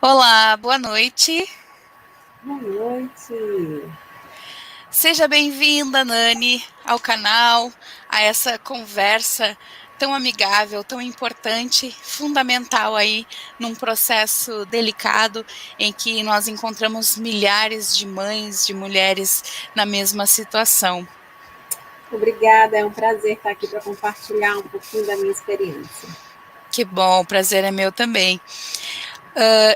Olá, boa noite. Boa noite. Seja bem-vinda, Nani, ao canal, a essa conversa tão amigável, tão importante, fundamental aí num processo delicado em que nós encontramos milhares de mães, de mulheres na mesma situação. Obrigada, é um prazer estar aqui para compartilhar um pouquinho da minha experiência. Que bom, o prazer é meu também.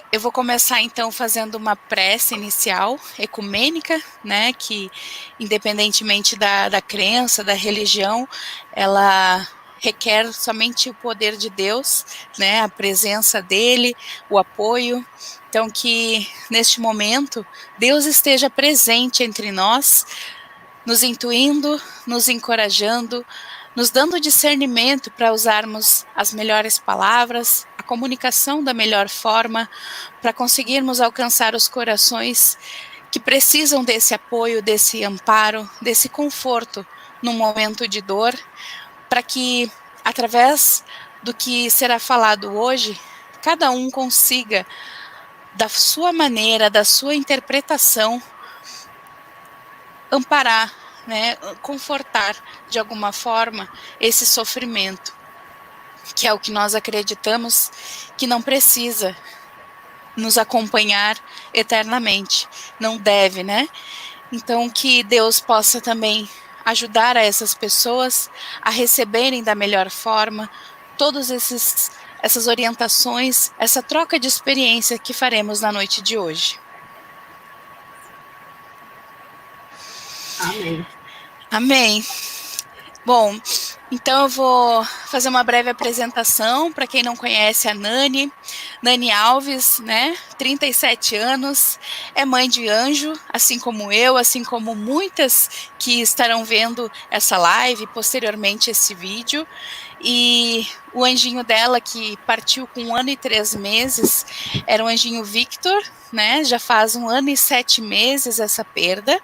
Eu vou começar então fazendo uma prece inicial, ecumênica, né, que independentemente da crença, da religião, ela requer somente o poder de Deus, né, a presença dele, o apoio. Então que neste momento Deus esteja presente entre nós, nos intuindo, nos encorajando, nos dando discernimento para usarmos as melhores palavras, a comunicação da melhor forma, para conseguirmos alcançar os corações que precisam desse apoio, desse amparo, desse conforto num momento de dor, para que, através do que será falado hoje, cada um consiga, da sua maneira, da sua interpretação, amparar, né, confortar de alguma forma esse sofrimento, que é o que nós acreditamos que não precisa nos acompanhar eternamente, não deve, né? Então que Deus possa também ajudar a essas pessoas a receberem da melhor forma todos essas orientações, essa troca de experiência que faremos na noite de hoje. Amém. Amém. Bom, então eu vou fazer uma breve apresentação para quem não conhece a Nani. Nani Alves, né? 37 anos, é mãe de anjo, assim como eu, assim como muitas que estarão vendo essa live, posteriormente esse vídeo. E o anjinho dela, que partiu com 1 ano e 3 meses, era o anjinho Victor, né? Já faz 1 ano e 7 meses essa perda.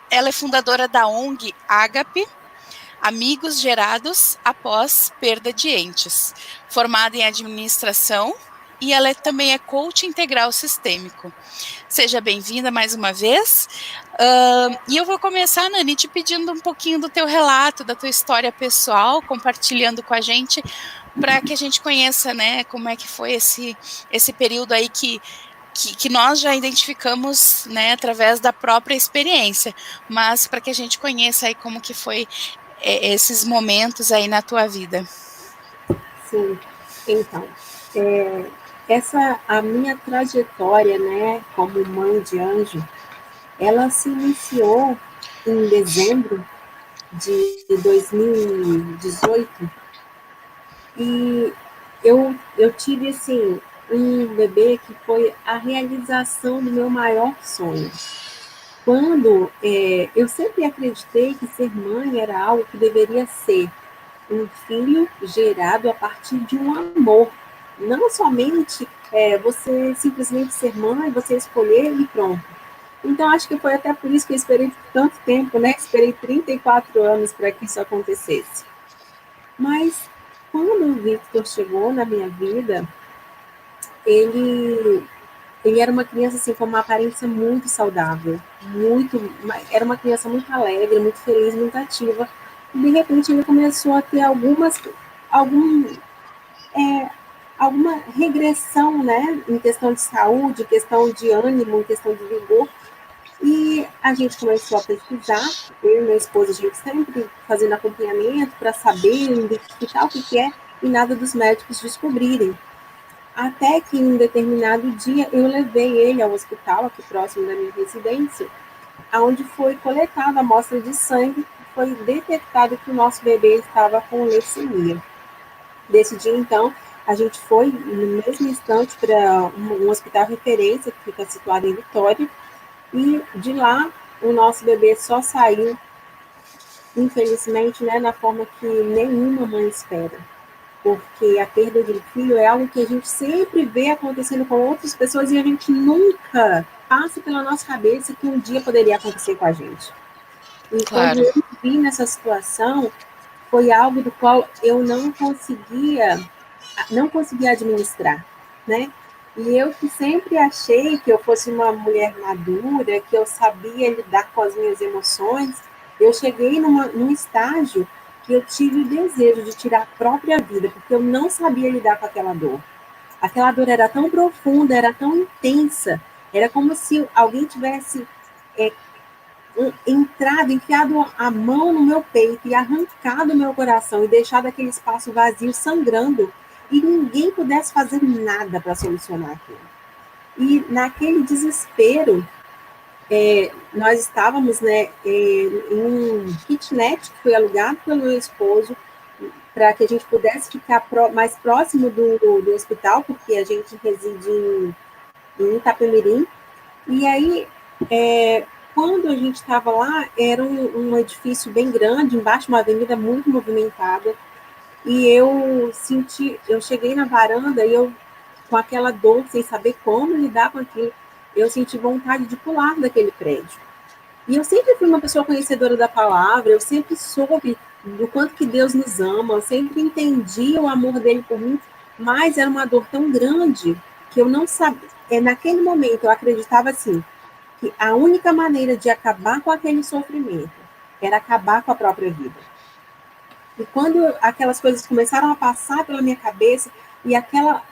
Ela é fundadora da ONG Ágape, Amigos Gerados Após Perda de Entes, formada em administração, e ela também é coach integral sistêmico. Seja bem-vinda mais uma vez. E eu vou começar, Nani, te pedindo um pouquinho do teu relato, da tua história pessoal, compartilhando com a gente, para que a gente conheça, né, como é que foi esse período aí que nós já identificamos, né, através da própria experiência, mas para que a gente conheça aí como que foi esses momentos aí na tua vida. Sim, então, a minha trajetória, né, como mãe de anjo, ela se iniciou em dezembro de 2018 e eu tive, assim, um bebê que foi a realização do meu maior sonho. Quando eu sempre acreditei que ser mãe era algo que deveria ser um filho gerado a partir de um amor, não somente você simplesmente ser mãe, você escolher e pronto. Então, acho que foi até por isso que eu esperei tanto tempo, né? Esperei 34 anos para que isso acontecesse. Mas, quando o Victor chegou na minha vida, ele ele era uma criança assim com uma aparência muito saudável, era uma criança muito alegre, muito feliz, muito ativa. E de repente ele começou a ter algum, é, alguma regressão, né, em questão de saúde, em questão de ânimo, em questão de vigor. E a gente começou a pesquisar, eu e minha esposa, a gente sempre fazendo acompanhamento para saber, identificar o que é, e nada dos médicos descobrirem. Até que em um determinado dia eu levei ele ao hospital, aqui próximo da minha residência, onde foi coletada a amostra de sangue e foi detectado que o nosso bebê estava com leucemia. Desse dia, então, a gente foi no mesmo instante para um hospital referência, que fica situado em Vitória, e de lá o nosso bebê só saiu, infelizmente, né, na forma que nenhuma mãe espera, porque a perda de um filho é algo que a gente sempre vê acontecendo com outras pessoas e a gente nunca passa pela nossa cabeça que um dia poderia acontecer com a gente. E quando Claro. eu me vi nessa situação, foi algo do qual eu não conseguia administrar, né? E eu que sempre achei que eu fosse uma mulher madura, que eu sabia lidar com as minhas emoções, eu cheguei num estágio que eu tive o desejo de tirar a própria vida, porque eu não sabia lidar com aquela dor. Aquela dor era tão profunda, era tão intensa, era como se alguém tivesse é, enfiado a mão no meu peito e arrancado o meu coração e deixado aquele espaço vazio sangrando e ninguém pudesse fazer nada para solucionar aquilo. E naquele desespero, nós estávamos, né, em um kitnet que foi alugado pelo meu esposo para que a gente pudesse ficar mais próximo do hospital, porque a gente reside em Itapemirim. E aí, quando a gente estava lá, era um edifício bem grande, embaixo de uma avenida muito movimentada, e eu cheguei na varanda e eu, com aquela dor, sem saber como lidar com aquilo, eu senti vontade de pular daquele prédio. E eu sempre fui uma pessoa conhecedora da palavra, eu sempre soube do quanto que Deus nos ama, eu sempre entendi o amor dele por mim, mas era uma dor tão grande que eu não sabia. Naquele momento eu acreditava assim, que a única maneira de acabar com aquele sofrimento era acabar com a própria vida. E quando aquelas coisas começaram a passar pela minha cabeça e aquela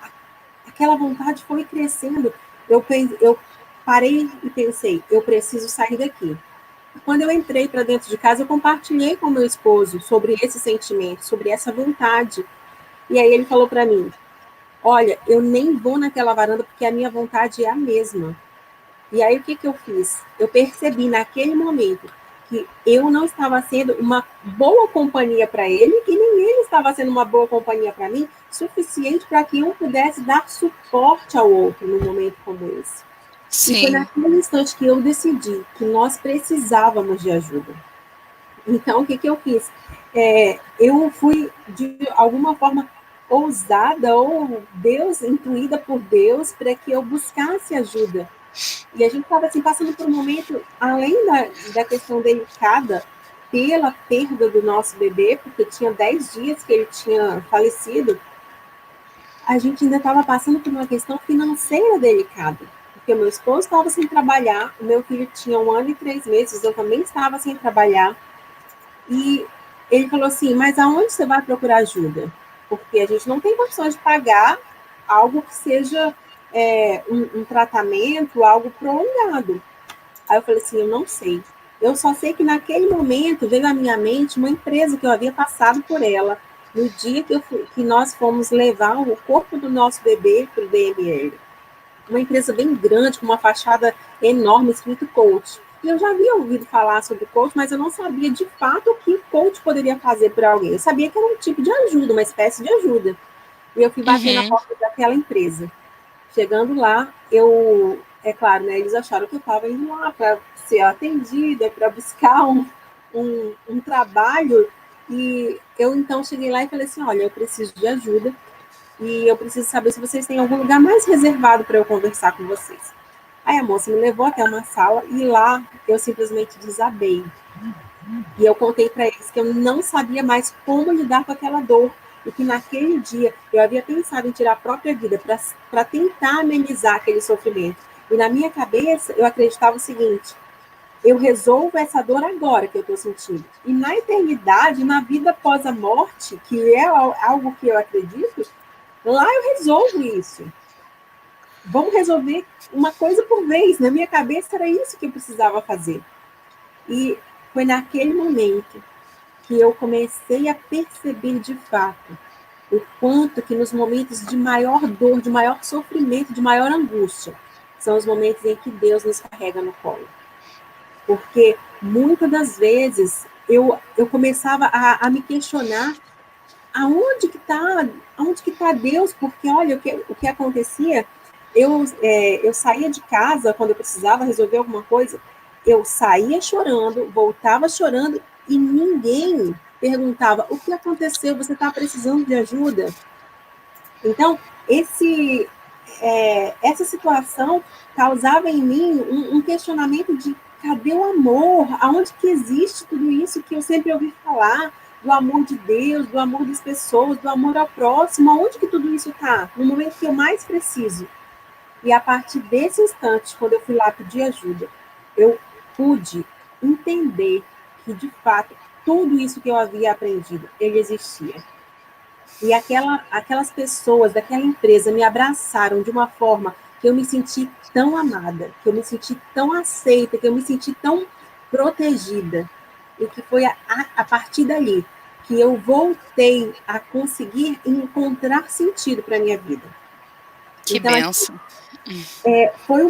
vontade foi crescendo, eu parei e pensei, eu preciso sair daqui. Quando eu entrei para dentro de casa, eu compartilhei com meu esposo sobre esse sentimento, sobre essa vontade. E aí ele falou para mim: olha, eu nem vou naquela varanda porque a minha vontade é a mesma. E aí o que eu fiz? Eu percebi naquele momento que eu não estava sendo uma boa companhia para ele e nem ele estava sendo uma boa companhia para mim, suficiente para que um pudesse dar suporte ao outro num momento como esse. E foi Sim. naquele instante que eu decidi que nós precisávamos de ajuda. Então, o que eu fiz? Eu fui, de alguma forma, ousada ou Deus, intuída por Deus, para que eu buscasse ajuda. E a gente estava assim, passando por um momento, além da questão delicada, pela perda do nosso bebê, porque tinha 10 dias que ele tinha falecido, a gente ainda estava passando por uma questão financeira delicada. Porque o meu esposo estava sem trabalhar, o meu filho tinha 1 ano e 3 meses, eu também estava sem trabalhar. E ele falou assim, mas aonde você vai procurar ajuda? Porque a gente não tem condições de pagar algo que seja um tratamento, algo prolongado. Aí eu falei assim, eu não sei. Eu só sei que naquele momento veio à minha mente uma empresa que eu havia passado por ela no dia que nós fomos levar o corpo do nosso bebê para o DML. Uma empresa bem grande, com uma fachada enorme, escrito coach. E eu já havia ouvido falar sobre coach, mas eu não sabia de fato o que coach poderia fazer por alguém. Eu sabia que era um tipo de ajuda, uma espécie de ajuda. E eu fui bater na Uhum. porta daquela empresa. Chegando lá, é claro, né, eles acharam que eu estava indo lá para ser atendida, para buscar um trabalho. E eu então cheguei lá e falei assim: olha, eu preciso de ajuda e eu preciso saber se vocês têm algum lugar mais reservado para eu conversar com vocês. Aí a moça me levou até uma sala e lá eu simplesmente desabei. E eu contei para eles que eu não sabia mais como lidar com aquela dor e que naquele dia eu havia pensado em tirar a própria vida para tentar amenizar aquele sofrimento. E na minha cabeça eu acreditava o seguinte: eu resolvo essa dor agora que eu estou sentindo. E na eternidade, na vida após a morte, que é algo que eu acredito, lá eu resolvo isso. Vamos resolver uma coisa por vez. Na minha cabeça era isso que eu precisava fazer. E foi naquele momento que eu comecei a perceber de fato o quanto que nos momentos de maior dor, de maior sofrimento, de maior angústia, são os momentos em que Deus nos carrega no colo. Porque muitas das vezes eu começava a me questionar aonde que tá Deus? Porque olha o que acontecia, eu saía de casa quando eu precisava resolver alguma coisa, eu saía chorando, voltava chorando e ninguém perguntava o que aconteceu, você está precisando de ajuda? Então, essa situação causava em mim um questionamento de cadê o amor? Aonde que existe tudo isso que eu sempre ouvi falar? Do amor de Deus, do amor das pessoas, do amor ao próximo, aonde que tudo isso está? No momento que eu mais preciso. E a partir desse instante, quando eu fui lá pedir ajuda, eu pude entender que, de fato, tudo isso que eu havia aprendido, ele existia. E aquelas pessoas daquela empresa me abraçaram de uma forma que eu me senti tão amada, que eu me senti tão aceita, que eu me senti tão protegida. E que foi a partir dali que eu voltei a conseguir encontrar sentido para a minha vida. Que Então, benção. foi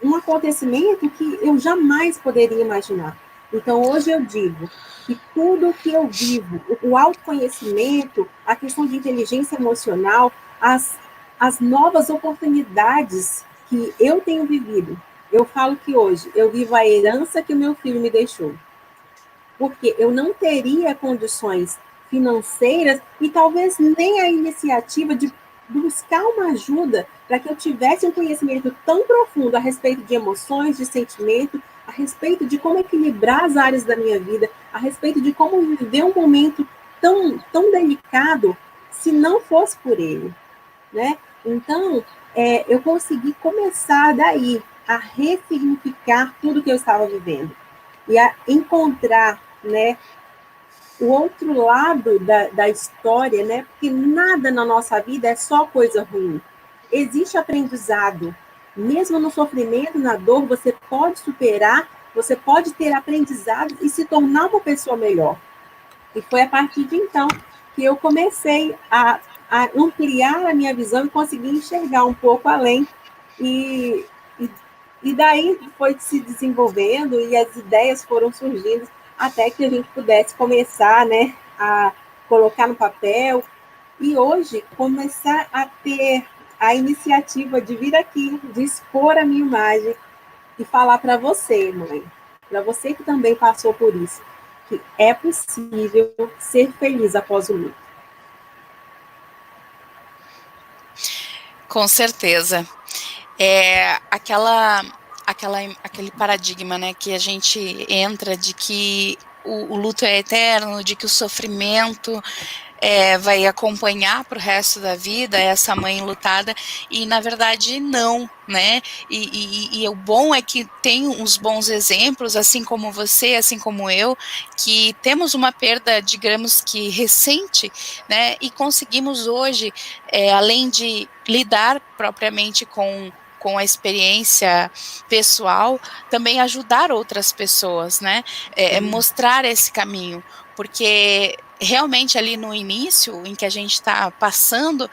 um acontecimento que eu jamais poderia imaginar. Então, hoje eu digo que tudo que eu vivo, o autoconhecimento, a questão de inteligência emocional, as novas oportunidades que eu tenho vivido, eu falo que hoje eu vivo a herança que o meu filho me deixou. Porque eu não teria condições financeiras e talvez nem a iniciativa de buscar uma ajuda para que eu tivesse um conhecimento tão profundo a respeito de emoções, de sentimento, a respeito de como equilibrar as áreas da minha vida, a respeito de como viver um momento tão delicado, se não fosse por ele, né? Então, eu consegui começar daí a ressignificar tudo que eu estava vivendo e a encontrar, né, o outro lado da história, né? Porque nada na nossa vida é só coisa ruim. Existe aprendizado. Mesmo no sofrimento, na dor, você pode superar, você pode ter aprendizado e se tornar uma pessoa melhor. E foi a partir de então que eu comecei a ampliar a minha visão e conseguir enxergar um pouco além. E daí foi se desenvolvendo e as ideias foram surgindo até que a gente pudesse começar, né, a colocar no papel e hoje começar a ter a iniciativa de vir aqui, de expor a minha imagem e falar para você, mãe, para você que também passou por isso, que é possível ser feliz após o luto. Com certeza. Aquele paradigma, né, que a gente entra de que o luto é eterno, de que o sofrimento vai acompanhar para o resto da vida essa mãe enlutada, e na verdade não, né? E o bom é que tem uns bons exemplos, assim como você, assim como eu, que temos uma perda, digamos que recente, né? E conseguimos hoje, além de lidar propriamente com a experiência pessoal, também ajudar outras pessoas, né? Mostrar esse caminho, porque realmente ali no início, em que a gente está passando,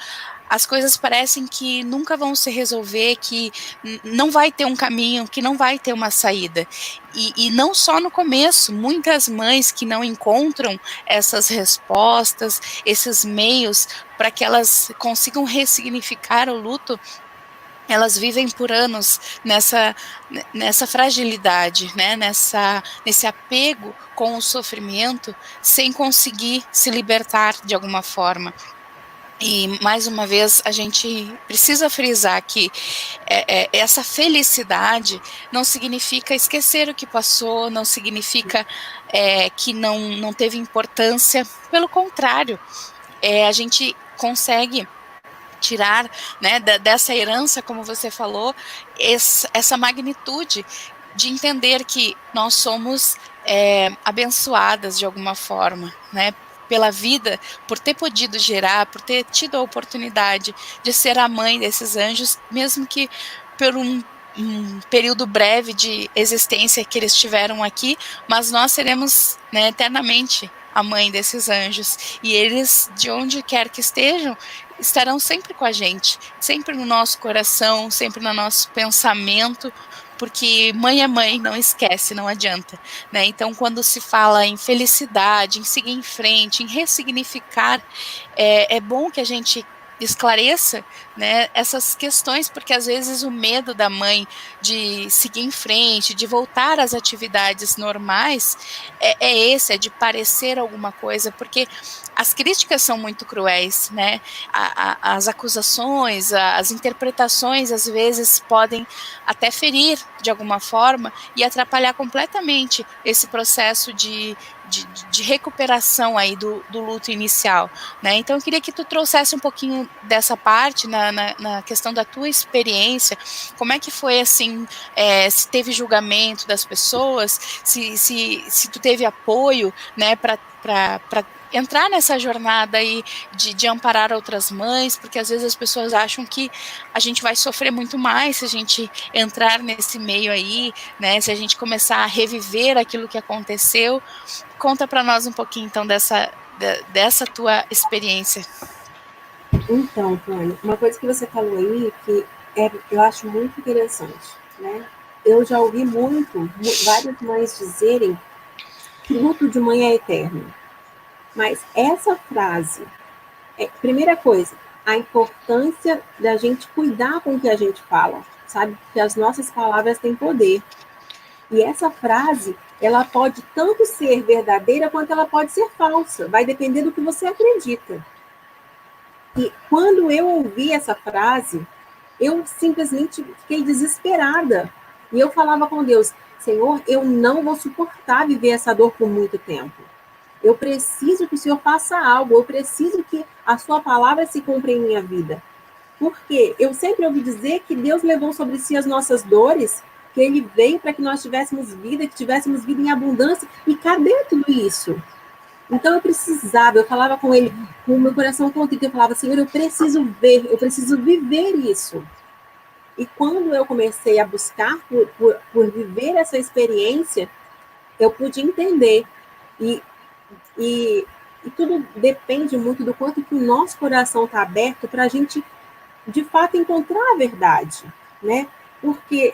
as coisas parecem que nunca vão se resolver, que não vai ter um caminho, que não vai ter uma saída. E não só no começo, muitas mães que não encontram essas respostas, esses meios para que elas consigam ressignificar o luto, elas vivem por anos nessa fragilidade, né? Nesse apego com o sofrimento, sem conseguir se libertar de alguma forma. E, mais uma vez, a gente precisa frisar que essa felicidade não significa esquecer o que passou, não significa que não teve importância. Pelo contrário, a gente consegue tirar, né, dessa herança, como você falou, essa magnitude de entender que nós somos abençoadas de alguma forma, né, pela vida, por ter podido gerar, por ter tido a oportunidade de ser a mãe desses anjos, mesmo que por um período breve de existência que eles tiveram aqui, mas nós seremos, né, eternamente a mãe desses anjos, e eles, de onde quer que estejam, estarão sempre com a gente, sempre no nosso coração, sempre no nosso pensamento, porque mãe é mãe, não esquece, não adianta, né? Então, quando se fala em felicidade, em seguir em frente, em ressignificar, é bom que a gente esclareça, né, essas questões, porque às vezes o medo da mãe de seguir em frente, de voltar às atividades normais, é de parecer alguma coisa, porque as críticas são muito cruéis, né? As acusações, as interpretações, às vezes, podem até ferir de alguma forma e atrapalhar completamente esse processo de recuperação aí do luto inicial, né? Então, eu queria que tu trouxesse um pouquinho dessa parte, na questão da tua experiência, como é que foi, assim, se teve julgamento das pessoas, se tu teve apoio, né, para entrar nessa jornada aí de amparar outras mães, porque às vezes as pessoas acham que a gente vai sofrer muito mais se a gente entrar nesse meio aí, né, se a gente começar a reviver aquilo que aconteceu. Conta para nós um pouquinho, então, dessa tua experiência. Então, Tânia, uma coisa que você falou aí que eu acho muito interessante, né? Eu já ouvi várias mães dizerem que luto de mãe é eterno. Mas essa frase, primeira coisa, a importância da gente cuidar com o que a gente fala, sabe? Que as nossas palavras têm poder. E essa frase, ela pode tanto ser verdadeira quanto ela pode ser falsa. Vai depender do que você acredita. E quando eu ouvi essa frase, eu simplesmente fiquei desesperada. E eu falava com Deus, Senhor, eu não vou suportar viver essa dor por muito tempo. Eu preciso que o Senhor faça algo, eu preciso que a sua palavra se cumpra em minha vida. Porque eu sempre ouvi dizer que Deus levou sobre si as nossas dores, que Ele veio para que nós tivéssemos vida, que tivéssemos vida em abundância. E cadê tudo isso? Então eu falava com Ele, com o meu coração contrito, eu falava, Senhor, eu preciso ver, eu preciso viver isso. E quando eu comecei a buscar por viver essa experiência, eu pude entender. E tudo depende muito do quanto que o nosso coração está aberto para a gente, de fato, encontrar a verdade, né? Porque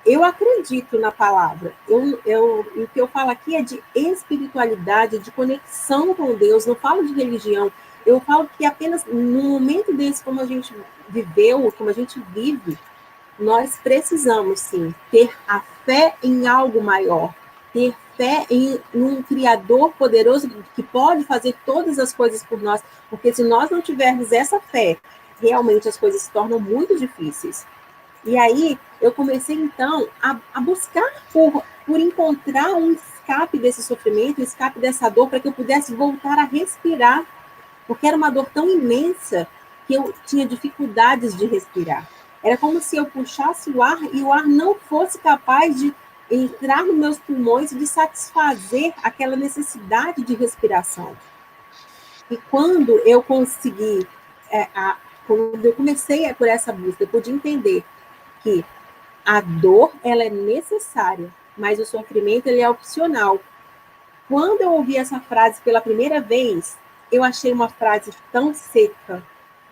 eu acredito na palavra. O que eu falo aqui é de espiritualidade, de conexão com Deus. Não falo de religião. Eu falo que apenas no momento desse, como a gente viveu, como a gente vive, nós precisamos, sim, ter a fé em algo maior, ter fé em um Criador poderoso que pode fazer todas as coisas por nós, porque se nós não tivermos essa fé, realmente as coisas se tornam muito difíceis. E aí eu comecei, então, a buscar por encontrar um escape desse sofrimento, um escape dessa dor, para que eu pudesse voltar a respirar, porque era uma dor tão imensa que eu tinha dificuldades de respirar. Era como se eu puxasse o ar e o ar não fosse capaz de entrar nos meus pulmões e de satisfazer aquela necessidade de respiração. E quando eu consegui, quando eu comecei por essa busca, eu pude entender que a dor ela é necessária, mas o sofrimento ele é opcional. Quando eu ouvi essa frase pela primeira vez, eu achei uma frase tão seca.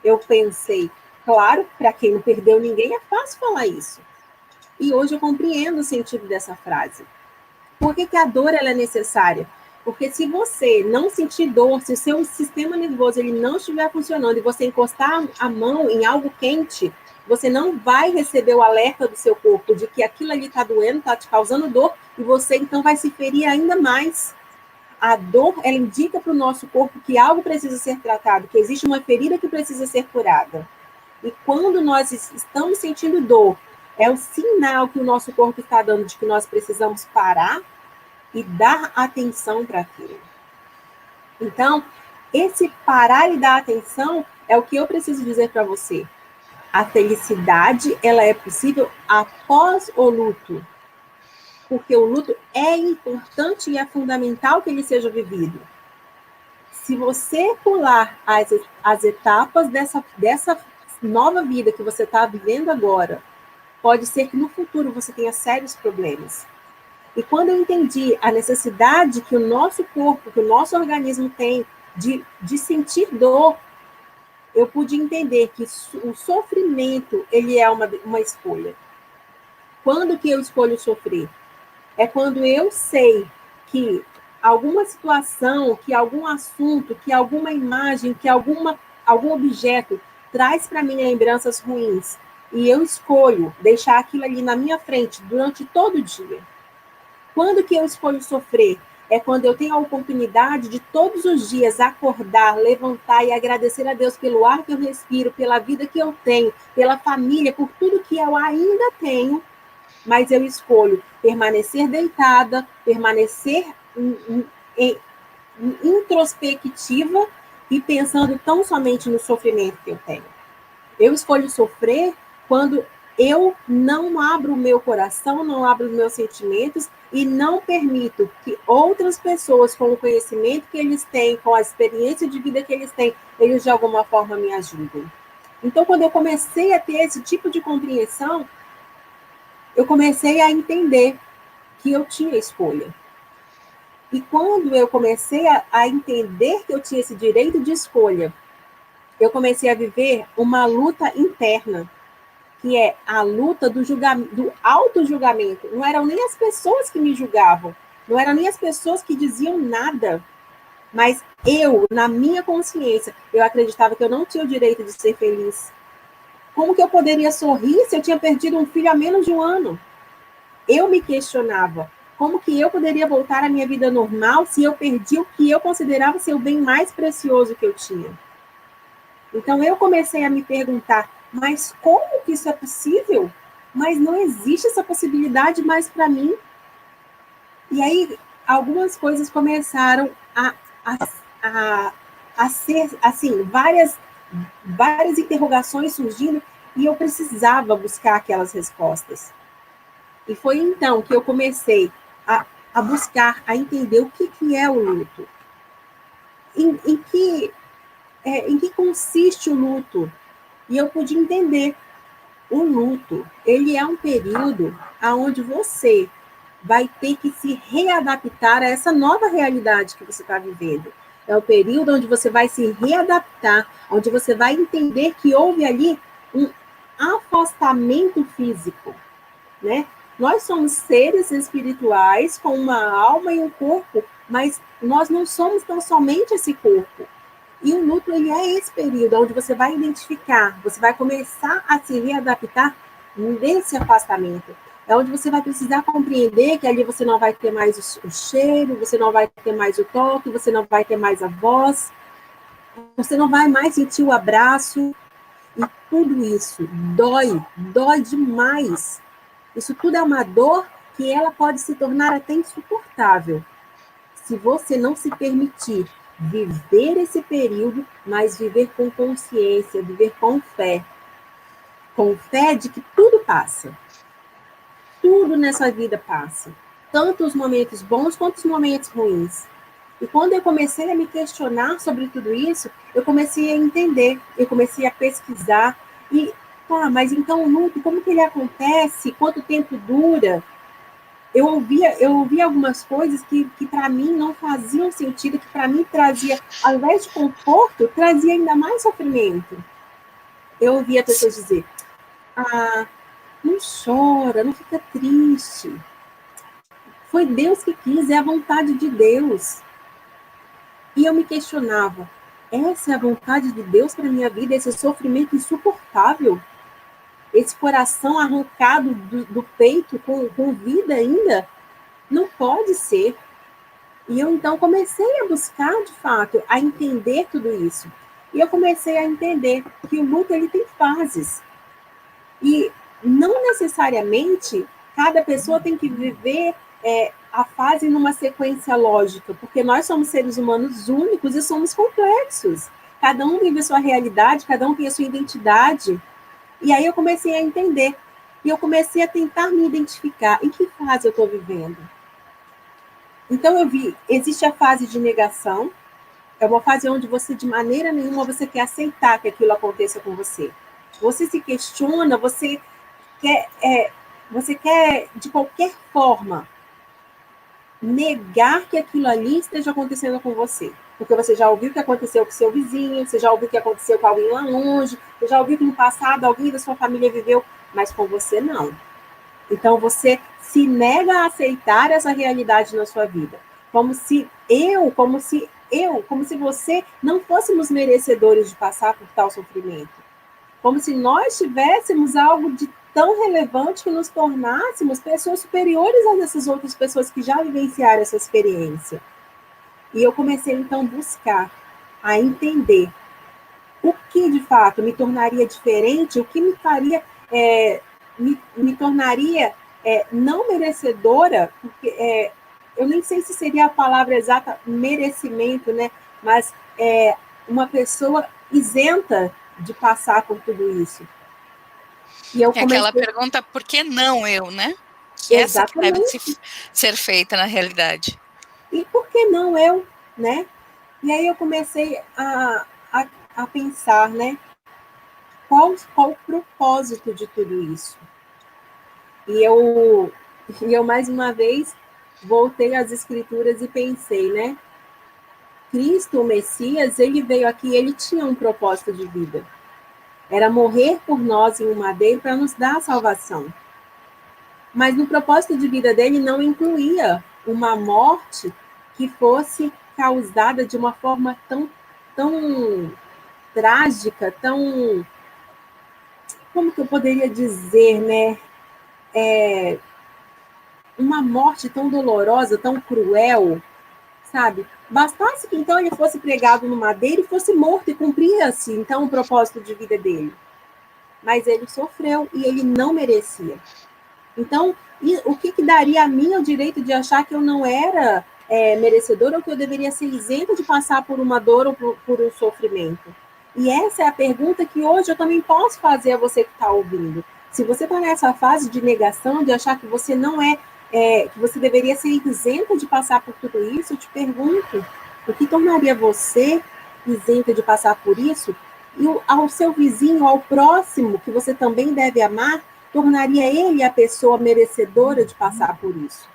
Eu pensei, claro, para quem não perdeu ninguém, é fácil falar isso. E hoje eu compreendo o sentido dessa frase. Por que a dor ela é necessária? Porque se você não sentir dor, se o seu sistema nervoso ele não estiver funcionando e você encostar a mão em algo quente, você não vai receber o alerta do seu corpo de que aquilo ali está doendo, está te causando dor, e você então vai se ferir ainda mais. A dor, ela indica para o nosso corpo que algo precisa ser tratado, que existe uma ferida que precisa ser curada. E quando nós estamos sentindo dor, é o sinal que o nosso corpo está dando de que nós precisamos parar e dar atenção para aquilo. Então, esse parar e dar atenção é o que eu preciso dizer para você. A felicidade, ela é possível após o luto. Porque o luto é importante e é fundamental que ele seja vivido. Se você pular as etapas dessa nova vida que você está vivendo agora, pode ser que no futuro você tenha sérios problemas. E quando eu entendi a necessidade que o nosso corpo, que o nosso organismo tem de sentir dor, eu pude entender que o sofrimento ele é uma escolha. Quando que eu escolho sofrer? É quando eu sei que alguma situação, que algum assunto, que alguma imagem, que algum objeto traz para mim lembranças ruins e eu escolho deixar aquilo ali na minha frente durante todo o dia. Quando que eu escolho sofrer? É quando eu tenho a oportunidade de todos os dias acordar, levantar e agradecer a Deus pelo ar que eu respiro, pela vida que eu tenho, pela família, por tudo que eu ainda tenho, mas eu escolho permanecer deitada, permanecer introspectiva e pensando tão somente no sofrimento que eu tenho. Eu escolho sofrer quando eu não abro o meu coração, não abro os meus sentimentos e não permito que outras pessoas, com o conhecimento que eles têm, com a experiência de vida que eles têm, eles de alguma forma me ajudem. Então, quando eu comecei a ter esse tipo de compreensão, eu comecei a entender que eu tinha escolha. E quando eu comecei a entender que eu tinha esse direito de escolha, eu comecei a viver uma luta interna, que é a luta do auto-julgamento. Não eram nem as pessoas que me julgavam, não eram nem as pessoas que diziam nada, mas eu, na minha consciência, eu acreditava que eu não tinha o direito de ser feliz. Como que eu poderia sorrir se eu tinha perdido um filho há menos de um ano? Eu me questionava. Como que eu poderia voltar à minha vida normal se eu perdi o que eu considerava ser o bem mais precioso que eu tinha? Então eu comecei a me perguntar, mas como que isso é possível? Mas não existe essa possibilidade mais para mim. E aí algumas coisas começaram a, a, a ser, assim, várias interrogações surgindo e eu precisava buscar aquelas respostas. E foi então que eu comecei a buscar, a entender o que é o luto. Em que consiste o luto? E eu pude entender. O luto, ele é um período onde você vai ter que se readaptar a essa nova realidade que você está vivendo. É o período onde você vai se readaptar, onde você vai entender que houve ali um afastamento físico, né? Nós somos seres espirituais com uma alma e um corpo, mas nós não somos tão somente esse corpo. E o luto, ele é esse período onde você vai identificar, você vai começar a se readaptar nesse afastamento. É onde você vai precisar compreender que ali você não vai ter mais o cheiro, você não vai ter mais o toque, você não vai ter mais a voz, você não vai mais sentir o abraço. E tudo isso dói demais. Isso tudo é uma dor que ela pode se tornar até insuportável. Se você não se permitir viver esse período, mas viver com consciência, viver com fé de que tudo passa. Tudo nessa vida passa. Tanto os momentos bons quanto os momentos ruins. E quando eu comecei a me questionar sobre tudo isso, eu comecei a entender, eu comecei a pesquisar e, mas então o luto, como que ele acontece? Quanto tempo dura? Eu ouvia algumas coisas que para mim não faziam sentido, que para mim trazia, ao invés de conforto, trazia ainda mais sofrimento. Eu ouvia pessoas dizer, não chora, não fica triste. Foi Deus que quis, é a vontade de Deus. E eu me questionava, essa é a vontade de Deus para minha vida, esse sofrimento insuportável? Esse coração arrancado do peito com vida ainda? Não pode ser. E eu, então, comecei a buscar, de fato, a entender tudo isso. E eu comecei a entender que o luto, ele tem fases. E não necessariamente cada pessoa tem que viver a fase numa sequência lógica, porque nós somos seres humanos únicos e somos complexos. Cada um vive a sua realidade, cada um tem a sua identidade. E aí eu comecei a entender. E eu comecei a tentar me identificar em que fase eu estou vivendo. Então eu vi, existe a fase de negação, é uma fase onde você de maneira nenhuma você quer aceitar que aquilo aconteça com você. Você se questiona, você quer de qualquer forma negar que aquilo ali esteja acontecendo com você. Porque você já ouviu o que aconteceu com seu vizinho, você já ouviu o que aconteceu com alguém lá longe, você já ouviu que no passado alguém da sua família viveu, mas com você não. Então você se nega a aceitar essa realidade na sua vida. Como se você não fôssemos merecedores de passar por tal sofrimento. Como se nós tivéssemos algo de tão relevante que nos tornássemos pessoas superiores a essas outras pessoas que já vivenciaram essa experiência. E eu comecei, então, a buscar, a entender o que, de fato, me tornaria diferente, o que me faria, me tornaria não merecedora, porque eu nem sei se seria a palavra exata, merecimento, né? Mas uma pessoa isenta de passar por tudo isso. E eu É aquela comecei... pergunta, por que não eu, né? Que essa que deve Exatamente. ser feita na realidade. E por que não eu, né? E aí eu comecei a pensar, né? Qual o propósito de tudo isso? E eu, mais uma vez, voltei às escrituras e pensei, né? Cristo, o Messias, ele veio aqui, ele tinha um propósito de vida. Era morrer por nós em um madeiro para nos dar a salvação. Mas no propósito de vida dele não incluía uma morte que fosse causada de uma forma tão trágica, tão... Como que eu poderia dizer, né? Uma morte tão dolorosa, tão cruel, sabe? Bastasse que então ele fosse pregado no madeiro e fosse morto, e cumpria-se então o propósito de vida dele. Mas ele sofreu e ele não merecia. Então, o que daria a mim o direito de achar que eu não era merecedora, ou que eu deveria ser isenta de passar por uma dor ou por um sofrimento? E essa é a pergunta que hoje eu também posso fazer a você que está ouvindo. Se você está nessa fase de negação, de achar que você não que você deveria ser isenta de passar por tudo isso, eu te pergunto, o que tornaria você isenta de passar por isso? E ao seu vizinho, ao próximo, que você também deve amar, tornaria ele a pessoa merecedora de passar por isso?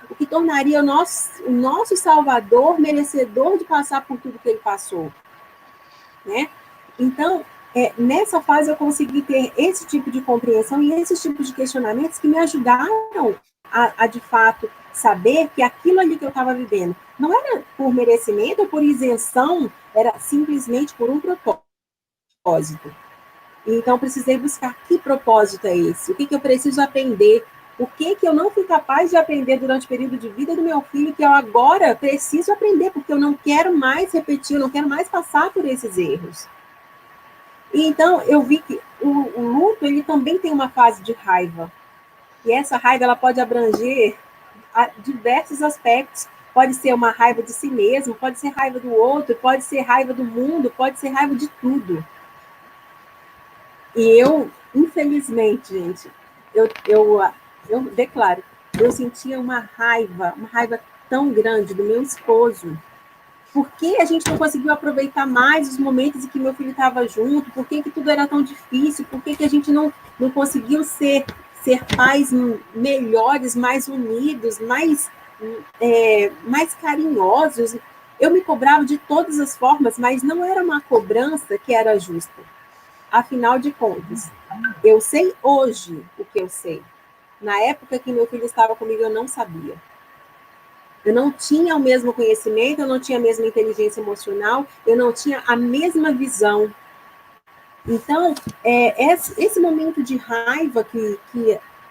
O que tornaria o nosso Salvador merecedor de passar por tudo que ele passou? Né? Então, nessa fase eu consegui ter esse tipo de compreensão e esses tipos de questionamentos que me ajudaram a de fato, saber que aquilo ali que eu estava vivendo não era por merecimento ou por isenção, era simplesmente por um propósito. Então, precisei buscar que propósito é esse, o que eu preciso aprender, o que eu não fui capaz de aprender durante o período de vida do meu filho, que eu agora preciso aprender, porque eu não quero mais repetir, eu não quero mais passar por esses erros. E então, eu vi que o luto, ele também tem uma fase de raiva. E essa raiva, ela pode abranger diversos aspectos. Pode ser uma raiva de si mesmo, pode ser raiva do outro, pode ser raiva do mundo, pode ser raiva de tudo. E eu, infelizmente, gente, eu declaro, eu sentia uma raiva tão grande do meu esposo. Por que a gente não conseguiu aproveitar mais os momentos em que meu filho estava junto? Por que tudo era tão difícil? Por que a gente não conseguiu ser pais melhores, mais unidos, mais carinhosos? Eu me cobrava de todas as formas, mas não era uma cobrança que era justa. Afinal de contas, eu sei hoje o que eu sei. Na época que meu filho estava comigo, eu não sabia. Eu não tinha o mesmo conhecimento, eu não tinha a mesma inteligência emocional, eu não tinha a mesma visão. Então, esse momento de raiva que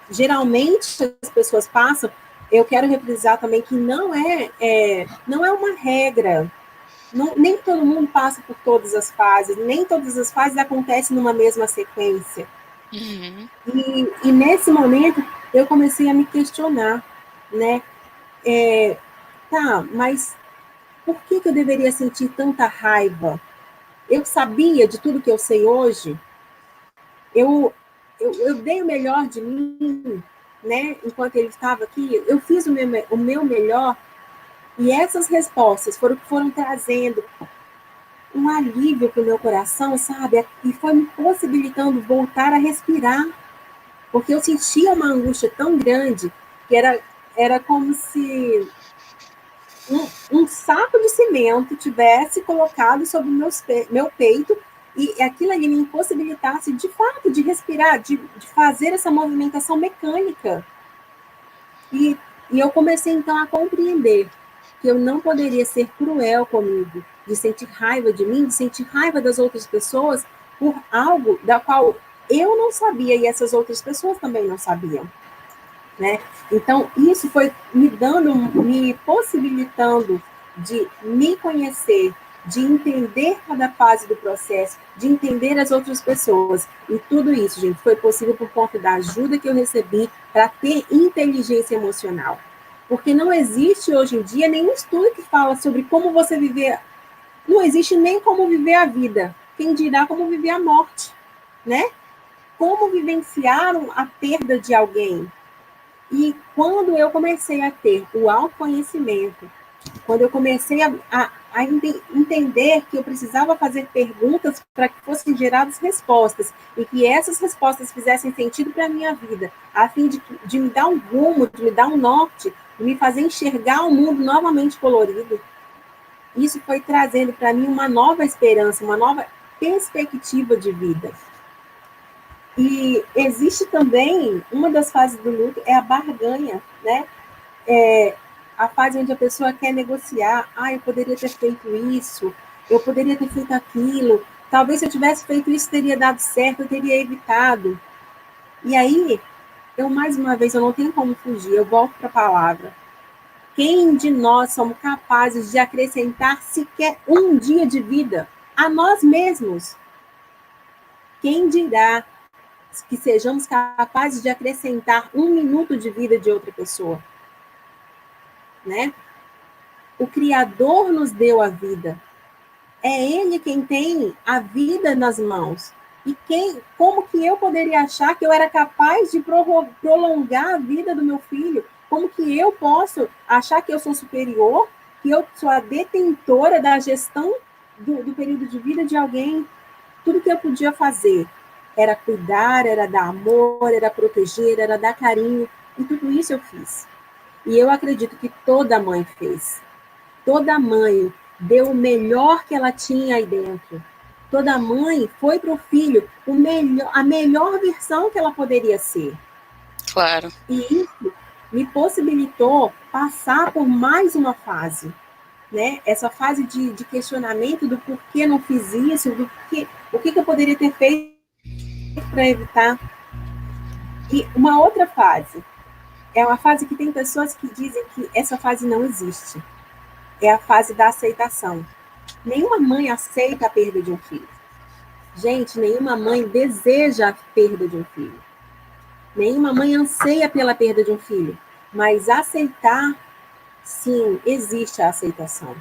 geralmente as pessoas passam, eu quero reprisar também que não é uma regra. Não, nem todo mundo passa por todas as fases, nem todas as fases acontecem numa mesma sequência. Uhum. E nesse momento, eu comecei a me questionar, né? Tá, mas por que eu deveria sentir tanta raiva? Eu sabia de tudo que eu sei hoje, eu dei o melhor de mim, né? Enquanto ele estava aqui, eu fiz o meu melhor, e essas respostas foram trazendo um alívio para o meu coração, sabe? E foi me possibilitando voltar a respirar, porque eu sentia uma angústia tão grande que era como se um saco de cimento tivesse colocado sobre meu peito, e aquilo ali me impossibilitasse, de fato, de respirar, de fazer essa movimentação mecânica. E eu comecei, então, a compreender que eu não poderia ser cruel comigo, de sentir raiva de mim, de sentir raiva das outras pessoas por algo da qual eu não sabia e essas outras pessoas também não sabiam. Né? Então, isso foi me possibilitando de me conhecer, de entender cada fase do processo, de entender as outras pessoas. E tudo isso, gente, foi possível por conta da ajuda que eu recebi para ter inteligência emocional. Porque não existe hoje em dia nenhum estudo que fala sobre como você viver. Não existe nem como viver a vida. quem dirá como viver a morte, né? Como vivenciar a perda de alguém. E quando eu comecei a ter o autoconhecimento, quando eu comecei a entender que eu precisava fazer perguntas para que fossem geradas respostas, e que essas respostas fizessem sentido para a minha vida, a fim de me dar um rumo, de me dar um norte, de me fazer enxergar o mundo novamente colorido, isso foi trazendo para mim uma nova esperança, uma nova perspectiva de vida. E existe também, uma das fases do luto é a barganha, né? A fase onde a pessoa quer negociar. Eu poderia ter feito isso, eu poderia ter feito aquilo, talvez se eu tivesse feito isso teria dado certo, eu teria evitado. E aí, mais uma vez, eu não tenho como fugir, eu volto para a palavra. Quem de nós somos capazes de acrescentar sequer um dia de vida a nós mesmos? Quem dirá que sejamos capazes de acrescentar um minuto de vida de outra pessoa? Né? O Criador nos deu a vida. É Ele quem tem a vida nas mãos. E como que eu poderia achar que eu era capaz de prolongar a vida do meu filho? Como que eu posso achar que eu sou superior, que eu sou a detentora da gestão do período de vida de alguém? Tudo que eu podia fazer era cuidar, era dar amor, era proteger, era dar carinho. E tudo isso eu fiz. E eu acredito que toda mãe fez. Toda mãe deu o melhor que ela tinha aí dentro. Toda mãe foi para o filho a melhor versão que ela poderia ser. Claro. E isso me possibilitou passar por mais uma fase. Né? Essa fase de questionamento do porquê não fiz isso, o que eu poderia ter feito para evitar. E uma outra fase, é uma fase que tem pessoas que dizem que essa fase não existe. É a fase da aceitação. Nenhuma mãe aceita a perda de um filho. Gente, nenhuma mãe deseja a perda de um filho. Nenhuma mãe anseia pela perda de um filho. Mas aceitar, sim, existe a aceitação.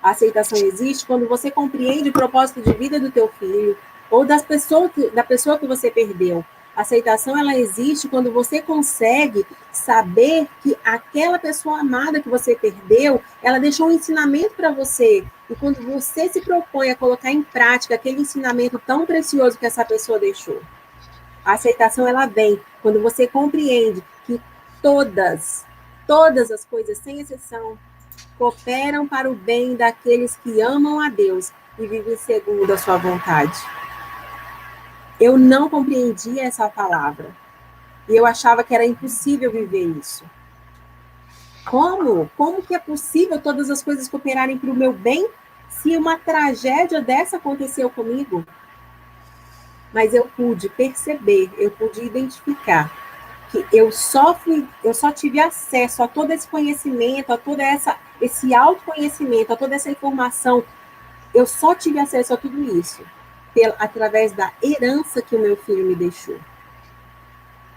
A aceitação existe quando você compreende o propósito de vida do teu filho ou da pessoa que você perdeu. A aceitação, ela existe quando você consegue saber que aquela pessoa amada que você perdeu, ela deixou um ensinamento para você. E quando você se propõe a colocar em prática aquele ensinamento tão precioso que essa pessoa deixou. A aceitação, ela vem quando você compreende que todas as coisas, sem exceção, cooperam para o bem daqueles que amam a Deus e vivem segundo a sua vontade. Eu não compreendia essa palavra. E eu achava que era impossível viver isso. Como? Como que é possível todas as coisas cooperarem para o meu bem se uma tragédia dessa aconteceu comigo? Mas eu pude perceber, eu pude identificar que eu só tive acesso a todo esse conhecimento, a todo esse autoconhecimento, a toda essa informação. Eu só tive acesso a tudo isso através da herança que o meu filho me deixou.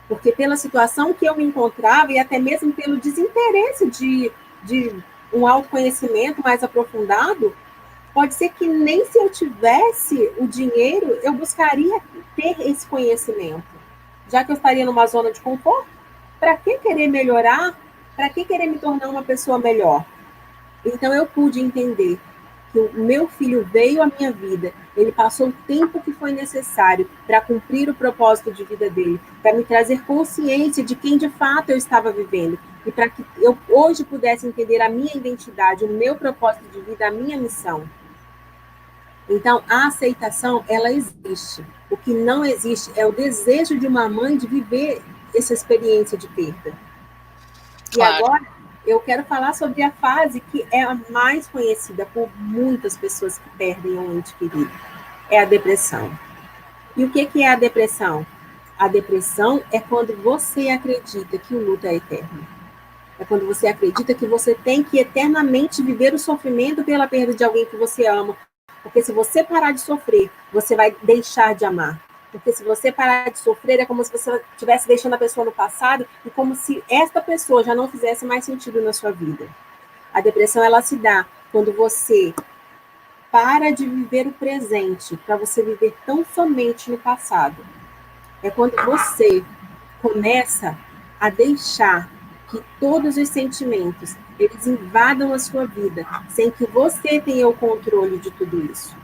Porque pela situação que eu me encontrava e até mesmo pelo desinteresse de um autoconhecimento mais aprofundado, pode ser que nem se eu tivesse o dinheiro, eu buscaria ter esse conhecimento. Já que eu estaria numa zona de conforto, para que querer melhorar? Para que querer me tornar uma pessoa melhor? Então eu pude entender que o meu filho veio à minha vida, ele passou o tempo que foi necessário para cumprir o propósito de vida dele, para me trazer consciência de quem de fato eu estava vivendo, e para que eu hoje pudesse entender a minha identidade, o meu propósito de vida, a minha missão. Então, a aceitação, ela existe. O que não existe é o desejo de uma mãe de viver essa experiência de perda. Claro. E agora, eu quero falar sobre a fase que é a mais conhecida por muitas pessoas que perdem um ente querido. É a depressão. E o que é a depressão? A depressão é quando você acredita que o luto é eterno. É quando você acredita que você tem que eternamente viver o sofrimento pela perda de alguém que você ama. Porque se você parar de sofrer, você vai deixar de amar. Porque se você parar de sofrer, é como se você estivesse deixando a pessoa no passado e como se esta pessoa já não fizesse mais sentido na sua vida. A depressão, ela se dá quando você para de viver o presente, para você viver tão somente no passado. É quando você começa a deixar que todos os sentimentos eles invadam a sua vida, sem que você tenha o controle de tudo isso.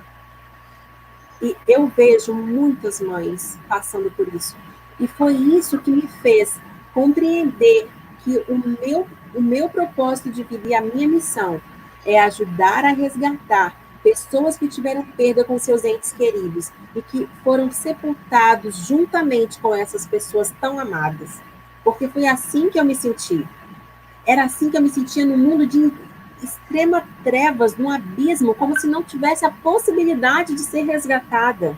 E eu vejo muitas mães passando por isso. E foi isso que me fez compreender que o meu propósito de vida e a minha missão é ajudar a resgatar pessoas que tiveram perda com seus entes queridos e que foram sepultados juntamente com essas pessoas tão amadas. Porque foi assim que eu me senti. Era assim que eu me sentia no mundo de extrema trevas, num abismo, como se não tivesse a possibilidade de ser resgatada.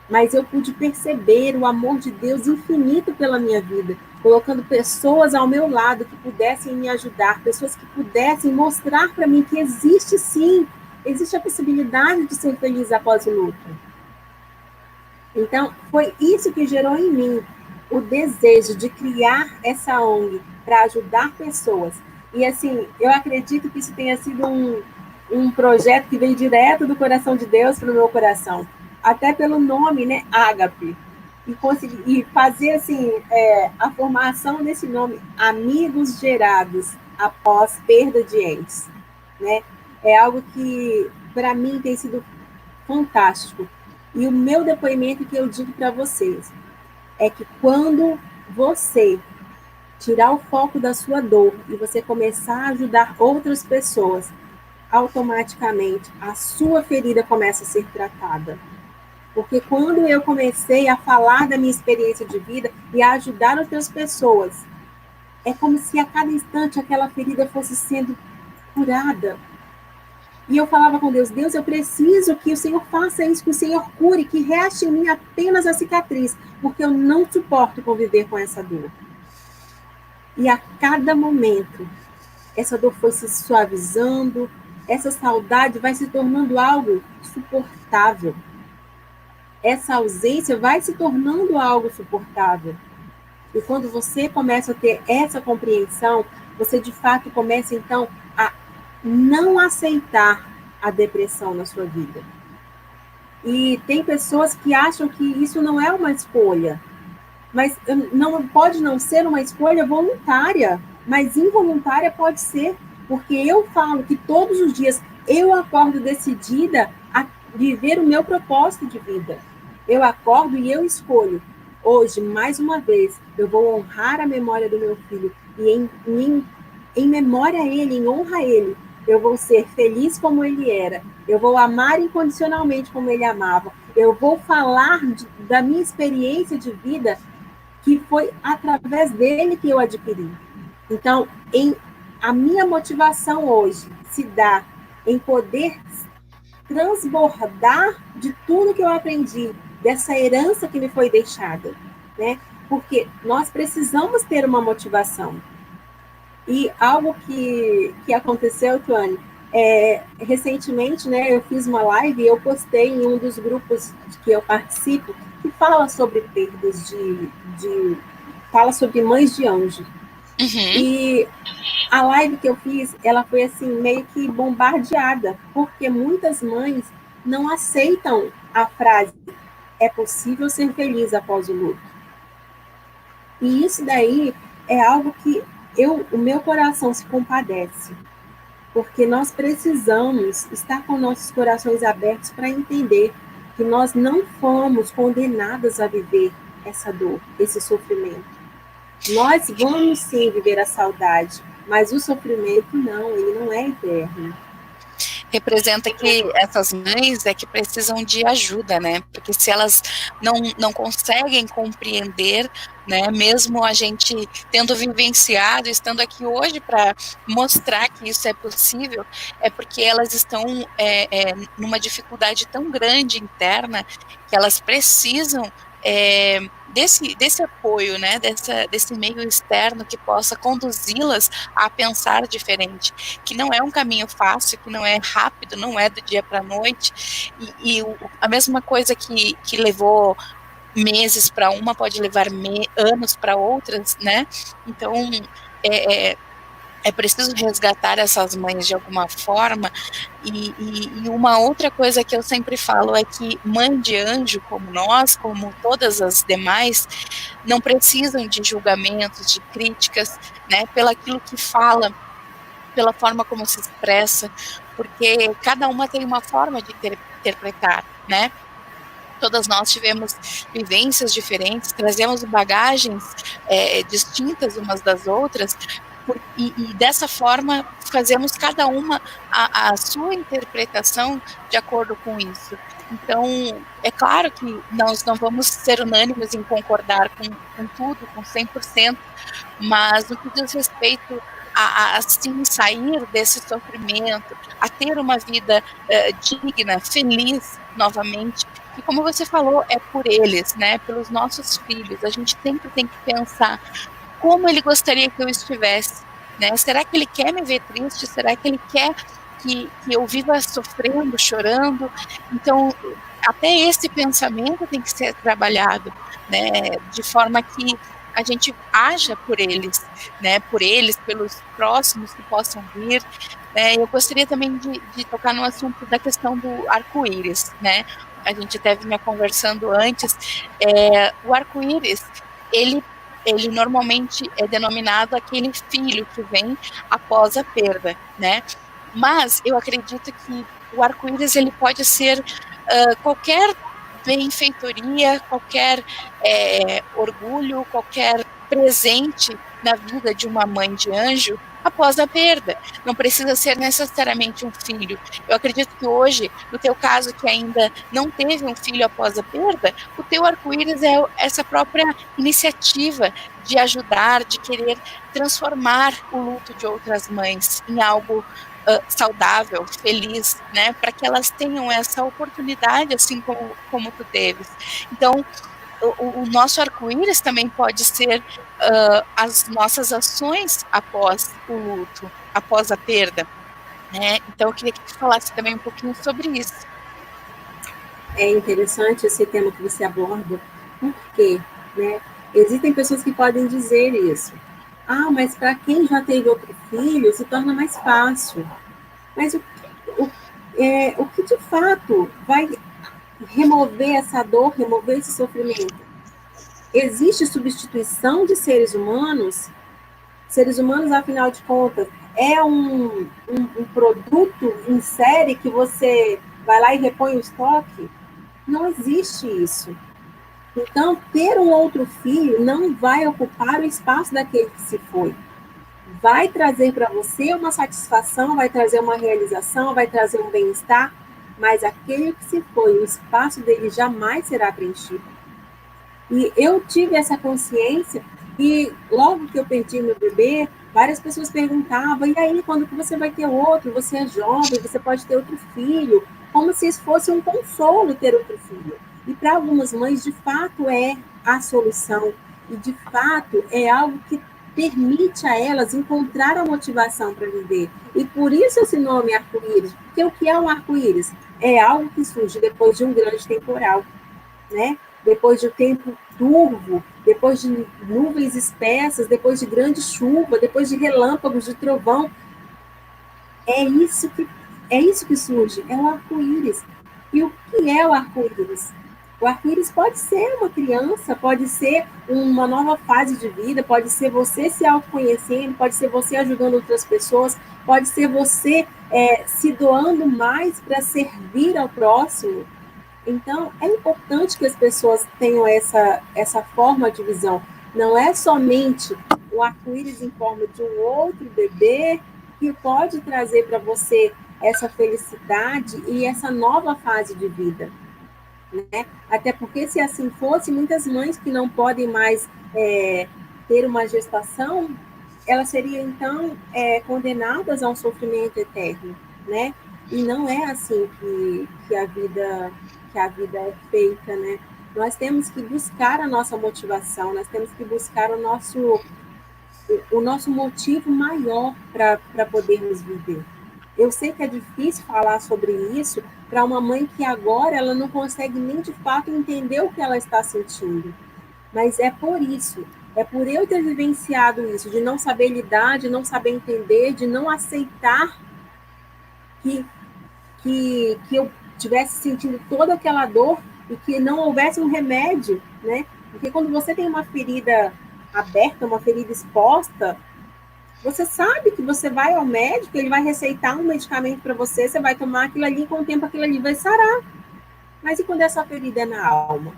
Mas eu pude perceber o amor de Deus infinito pela minha vida, colocando pessoas ao meu lado que pudessem me ajudar, pessoas que pudessem mostrar para mim que existe sim, existe a possibilidade de ser feliz após o luto. Então, foi isso que gerou em mim o desejo de criar essa ONG para ajudar pessoas. E assim, eu acredito que isso tenha sido um projeto que veio direto do coração de Deus para o meu coração. Até pelo nome, né, Ágape. E fazer assim, a formação desse nome, Amigos Gerados após perda de entes. Né? É algo que, para mim, tem sido fantástico. E o meu depoimento que eu digo para vocês é que quando você tirar o foco da sua dor e você começar a ajudar outras pessoas, automaticamente a sua ferida começa a ser tratada. Porque quando eu comecei a falar da minha experiência de vida e a ajudar outras pessoas, é como se a cada instante aquela ferida fosse sendo curada. E eu falava com Deus, Deus, eu preciso que o Senhor faça isso, que o Senhor cure, que reste em mim apenas a cicatriz, porque eu não suporto conviver com essa dor. E a cada momento, essa dor foi se suavizando, essa saudade vai se tornando algo suportável. Essa ausência vai se tornando algo suportável. E quando você começa a ter essa compreensão, você de fato começa então a não aceitar a depressão na sua vida. E tem pessoas que acham que isso não é uma escolha, mas não pode não ser uma escolha voluntária, mas involuntária pode ser, porque eu falo que todos os dias eu acordo decidida a viver o meu propósito de vida. Eu acordo e eu escolho. Hoje, mais uma vez, eu vou honrar a memória do meu filho e em memória a ele, em honra a ele, eu vou ser feliz como ele era, eu vou amar incondicionalmente como ele amava, eu vou falar da minha experiência de vida que foi através dele que eu adquiri. Então, a minha motivação hoje se dá em poder transbordar de tudo que eu aprendi, dessa herança que me foi deixada, né? Porque nós precisamos ter uma motivação. E algo que aconteceu, Tuane, recentemente, né, eu fiz uma live e eu postei em um dos grupos que eu participo, que fala sobre perdas fala sobre mães de anjo. Uhum. E a live que eu fiz, ela foi assim, meio que bombardeada, porque muitas mães não aceitam a frase é possível ser feliz após o luto. E isso daí é algo que o meu coração se compadece, porque nós precisamos estar com nossos corações abertos para entender que nós não fomos condenadas a viver essa dor, esse sofrimento. Nós vamos sim viver a saudade, mas o sofrimento não, ele não é eterno. Representa que essas mães que precisam de ajuda, né? Porque se elas não conseguem compreender, né? Mesmo a gente tendo vivenciado, estando aqui hoje para mostrar que isso é possível, é porque elas estão numa dificuldade tão grande interna que elas precisam desse apoio, né, desse meio externo que possa conduzi-las a pensar diferente, que não é um caminho fácil, que não é rápido, não é do dia para a noite, e a mesma coisa que levou meses para uma pode levar anos para outras, né? Então, é preciso resgatar essas mães de alguma forma, e uma outra coisa que eu sempre falo é que mãe de anjo, como nós, como todas as demais, não precisam de julgamentos, de críticas, né, pelaquilo que fala, pela forma como se expressa, porque cada uma tem uma forma de interpretar, né? Todas nós tivemos vivências diferentes, trazemos bagagens distintas umas das outras, e dessa forma fazemos cada uma a sua interpretação de acordo com isso. Então, é claro que nós não vamos ser unânimes em concordar com tudo, com 100%, mas no que diz respeito a assim sair desse sofrimento, a ter uma vida digna, feliz novamente, e como você falou, é por eles, né, pelos nossos filhos. A gente sempre tem que pensar como ele gostaria que eu estivesse, né? Será que ele quer me ver triste? Será que ele quer que eu viva sofrendo, chorando? Então, até esse pensamento tem que ser trabalhado, né? De forma que a gente haja por eles, né? Por eles, pelos próximos que possam vir. Eu gostaria também de tocar no assunto da questão do arco-íris, né? A gente até vinha conversando antes. O arco-íris, ele normalmente é denominado aquele filho que vem após a perda, né? Mas eu acredito que o arco-íris ele pode ser qualquer benfeitoria, qualquer orgulho, qualquer presente na vida de uma mãe de anjo após a perda. Não precisa ser necessariamente um filho. Eu acredito que hoje, no teu caso que ainda não teve um filho após a perda, o teu arco-íris é essa própria iniciativa de ajudar, de querer transformar o luto de outras mães em algo saudável, feliz, né, para que elas tenham essa oportunidade, assim como tu teves. Então, o nosso arco-íris também pode ser as nossas ações após o luto, após a perda, né? Então, eu queria que tu falasse também um pouquinho sobre isso. É interessante esse tema que você aborda, porque, né, existem pessoas que podem dizer isso. Ah, mas para quem já teve outro filho, se torna mais fácil. Mas o que de fato vai remover essa dor, remover esse sofrimento? Existe substituição de seres humanos? Seres humanos, afinal de contas, é um produto em série que você vai lá e repõe o estoque? Não existe isso. Então, ter um outro filho não vai ocupar o espaço daquele que se foi. Vai trazer para você uma satisfação, vai trazer uma realização, vai trazer um bem-estar, mas aquele que se foi, o espaço dele jamais será preenchido. E eu tive essa consciência e logo que eu perdi meu bebê, várias pessoas perguntavam, e aí, quando que você vai ter outro? Você é jovem, você pode ter outro filho, como se isso fosse um consolo ter outro filho. E para algumas mães, de fato, é a solução, e de fato é algo que permite a elas encontrar a motivação para viver. E por isso esse nome arco-íris, porque o que é um arco-íris? É algo que surge depois de um grande temporal, né? Depois de um tempo turvo, depois de nuvens espessas, depois de grande chuva, depois de relâmpagos, de trovão. É isso que surge, é o arco-íris. E o que é o arco-íris? O arco-íris pode ser uma criança, pode ser uma nova fase de vida, pode ser você se autoconhecendo, pode ser você ajudando outras pessoas, pode ser você se doando mais para servir ao próximo. Então, é importante que as pessoas tenham essa forma de visão. Não é somente o arco-íris em forma de um outro bebê que pode trazer para você essa felicidade e essa nova fase de vida, né? Até porque, se assim fosse, muitas mães que não podem mais ter uma gestação, elas seriam, então, condenadas a um sofrimento eterno, né? E não é assim que a vida é feita, né? Nós temos que buscar a nossa motivação, nós temos que buscar o nosso motivo maior para podermos viver. Eu sei que é difícil falar sobre isso para uma mãe que agora ela não consegue nem de fato entender o que ela está sentindo. Mas é por isso É por eu ter vivenciado isso, de não saber lidar, de não saber entender, de não aceitar que eu tivesse sentindo toda aquela dor e que não houvesse um remédio, né? Porque quando você tem uma ferida aberta, uma ferida exposta, você sabe que você vai ao médico, ele vai receitar um medicamento para você, você vai tomar aquilo ali, com o tempo aquilo ali vai sarar. Mas e quando essa ferida é na alma,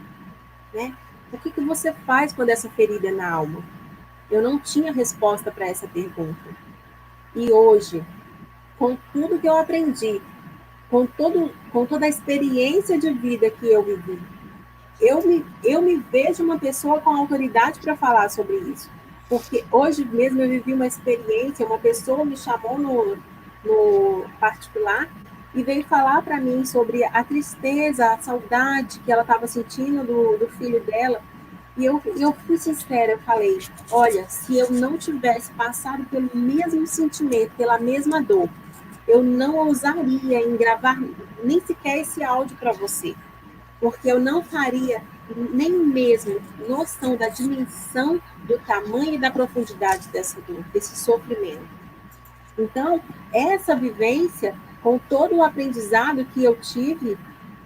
né? O que você faz quando essa ferida é na alma? Eu não tinha resposta para essa pergunta. E hoje, com tudo que eu aprendi, com toda a experiência de vida que eu vivi, eu me vejo uma pessoa com autoridade para falar sobre isso. Porque hoje mesmo eu vivi uma experiência, uma pessoa me chamou no particular e veio falar para mim sobre a tristeza, a saudade que ela estava sentindo do filho dela. E eu fui sincera, eu falei, olha, se eu não tivesse passado pelo mesmo sentimento, pela mesma dor, eu não ousaria em gravar nem sequer esse áudio para você, porque eu não faria nem mesmo noção da dimensão do tamanho e da profundidade dessa dor, desse sofrimento. Então, essa vivência, com todo o aprendizado que eu tive,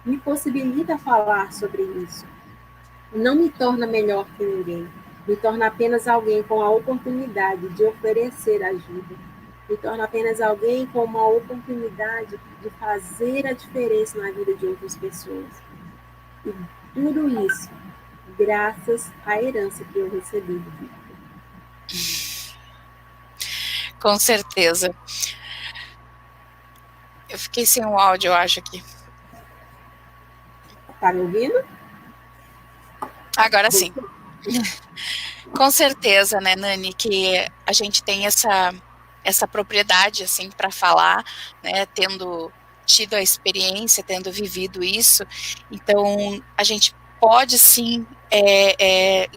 me possibilita falar sobre isso. Não me torna melhor que ninguém, me torna apenas alguém com a oportunidade de oferecer ajuda, me torna apenas alguém com uma oportunidade de fazer a diferença na vida de outras pessoas. E tudo isso graças à herança que eu recebi do Victor. Com certeza. Eu fiquei sem o áudio, eu acho, aqui. Tá me ouvindo? Agora sim. Com certeza, né, Nani, que a gente tem essa propriedade, assim, para falar, né, tendo tido a experiência, tendo vivido isso. Então, a gente pode, sim,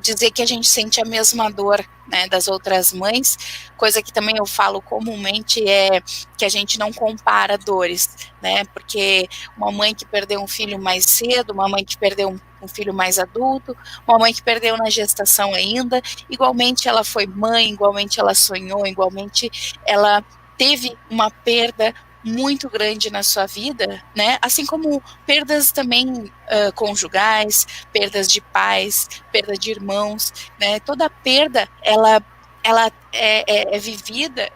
dizer que a gente sente a mesma dor, né, das outras mães, coisa que também eu falo comumente é que a gente não compara dores, né, porque uma mãe que perdeu um filho mais cedo, uma mãe que perdeu um filho mais adulto, uma mãe que perdeu na gestação ainda, igualmente ela foi mãe, igualmente ela sonhou, igualmente ela teve uma perda muito grande na sua vida, né? Assim como perdas também conjugais, perdas de pais, perda de irmãos, né? Toda perda, ela é vivida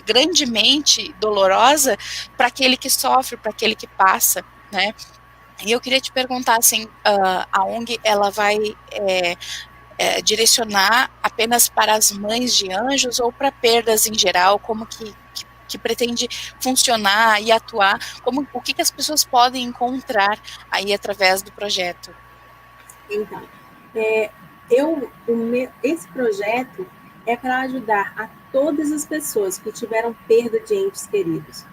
grandemente dolorosa para aquele que sofre, para aquele que passa, né? E eu queria te perguntar, assim, a ONG, ela vai direcionar apenas para as mães de anjos ou para perdas em geral? Como que pretende funcionar e atuar? O que as pessoas podem encontrar aí através do projeto? Então, esse projeto é para ajudar a todas as pessoas que tiveram perda de entes queridos.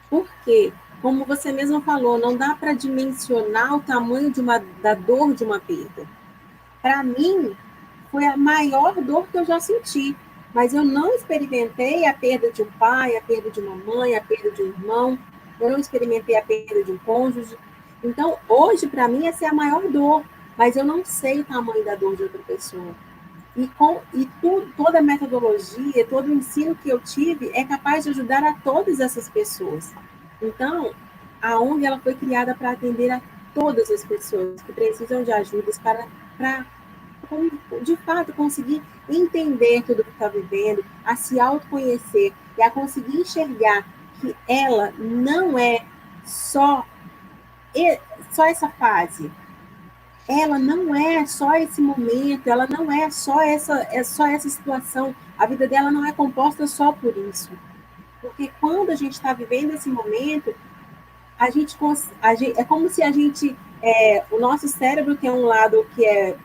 Porque, como você mesmo falou, não dá para dimensionar o tamanho da dor de uma perda. Para mim, foi a maior dor que eu já senti, mas eu não experimentei a perda de um pai, a perda de uma mãe, a perda de um irmão, eu não experimentei a perda de um cônjuge. Então, hoje, para mim, essa é a maior dor, mas eu não sei o tamanho da dor de outra pessoa. Toda a metodologia, todo o ensino que eu tive é capaz de ajudar a todas essas pessoas. Então, a ONG ela foi criada para atender a todas as pessoas que precisam de ajudas para de fato conseguir entender tudo que está vivendo, a se autoconhecer e a conseguir enxergar que ela não é só essa fase, ela não é só esse momento, ela não é só essa situação, a vida dela não é composta só por isso. Porque quando a gente está vivendo esse momento, é como se o nosso cérebro tem um lado que é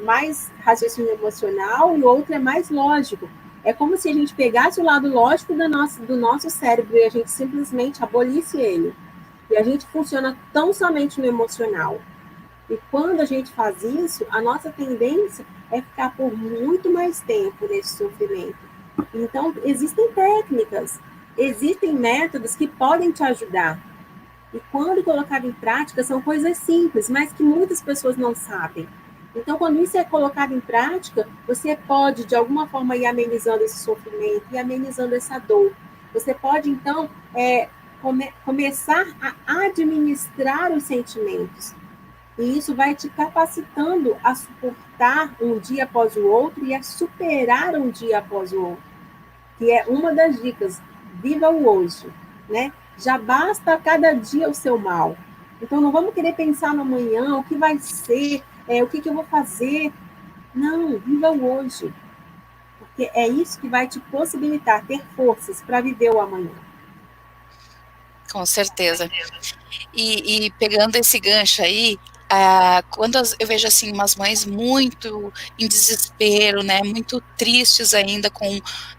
mais raciocínio emocional e o outro é mais lógico. É como se a gente pegasse o lado lógico do nosso cérebro e a gente simplesmente abolisse ele. E a gente funciona tão somente no emocional. E quando a gente faz isso, a nossa tendência é ficar por muito mais tempo nesse sofrimento. Então, existem técnicas, existem métodos que podem te ajudar. E quando colocado em prática, são coisas simples, mas que muitas pessoas não sabem. Então, quando isso é colocado em prática, você pode, de alguma forma, ir amenizando esse sofrimento, ir amenizando essa dor. Você pode, então, começar a administrar os sentimentos. E isso vai te capacitando a suportar um dia após o outro e a superar um dia após o outro. Que é uma das dicas, viva o hoje, né? Já basta a cada dia o seu mal. Então não vamos querer pensar no amanhã, o que vai ser, o que eu vou fazer. Não, viva o hoje. Porque é isso que vai te possibilitar ter forças para viver o amanhã. Com certeza. E pegando esse gancho aí, quando eu vejo assim umas mães muito em desespero, né, muito tristes ainda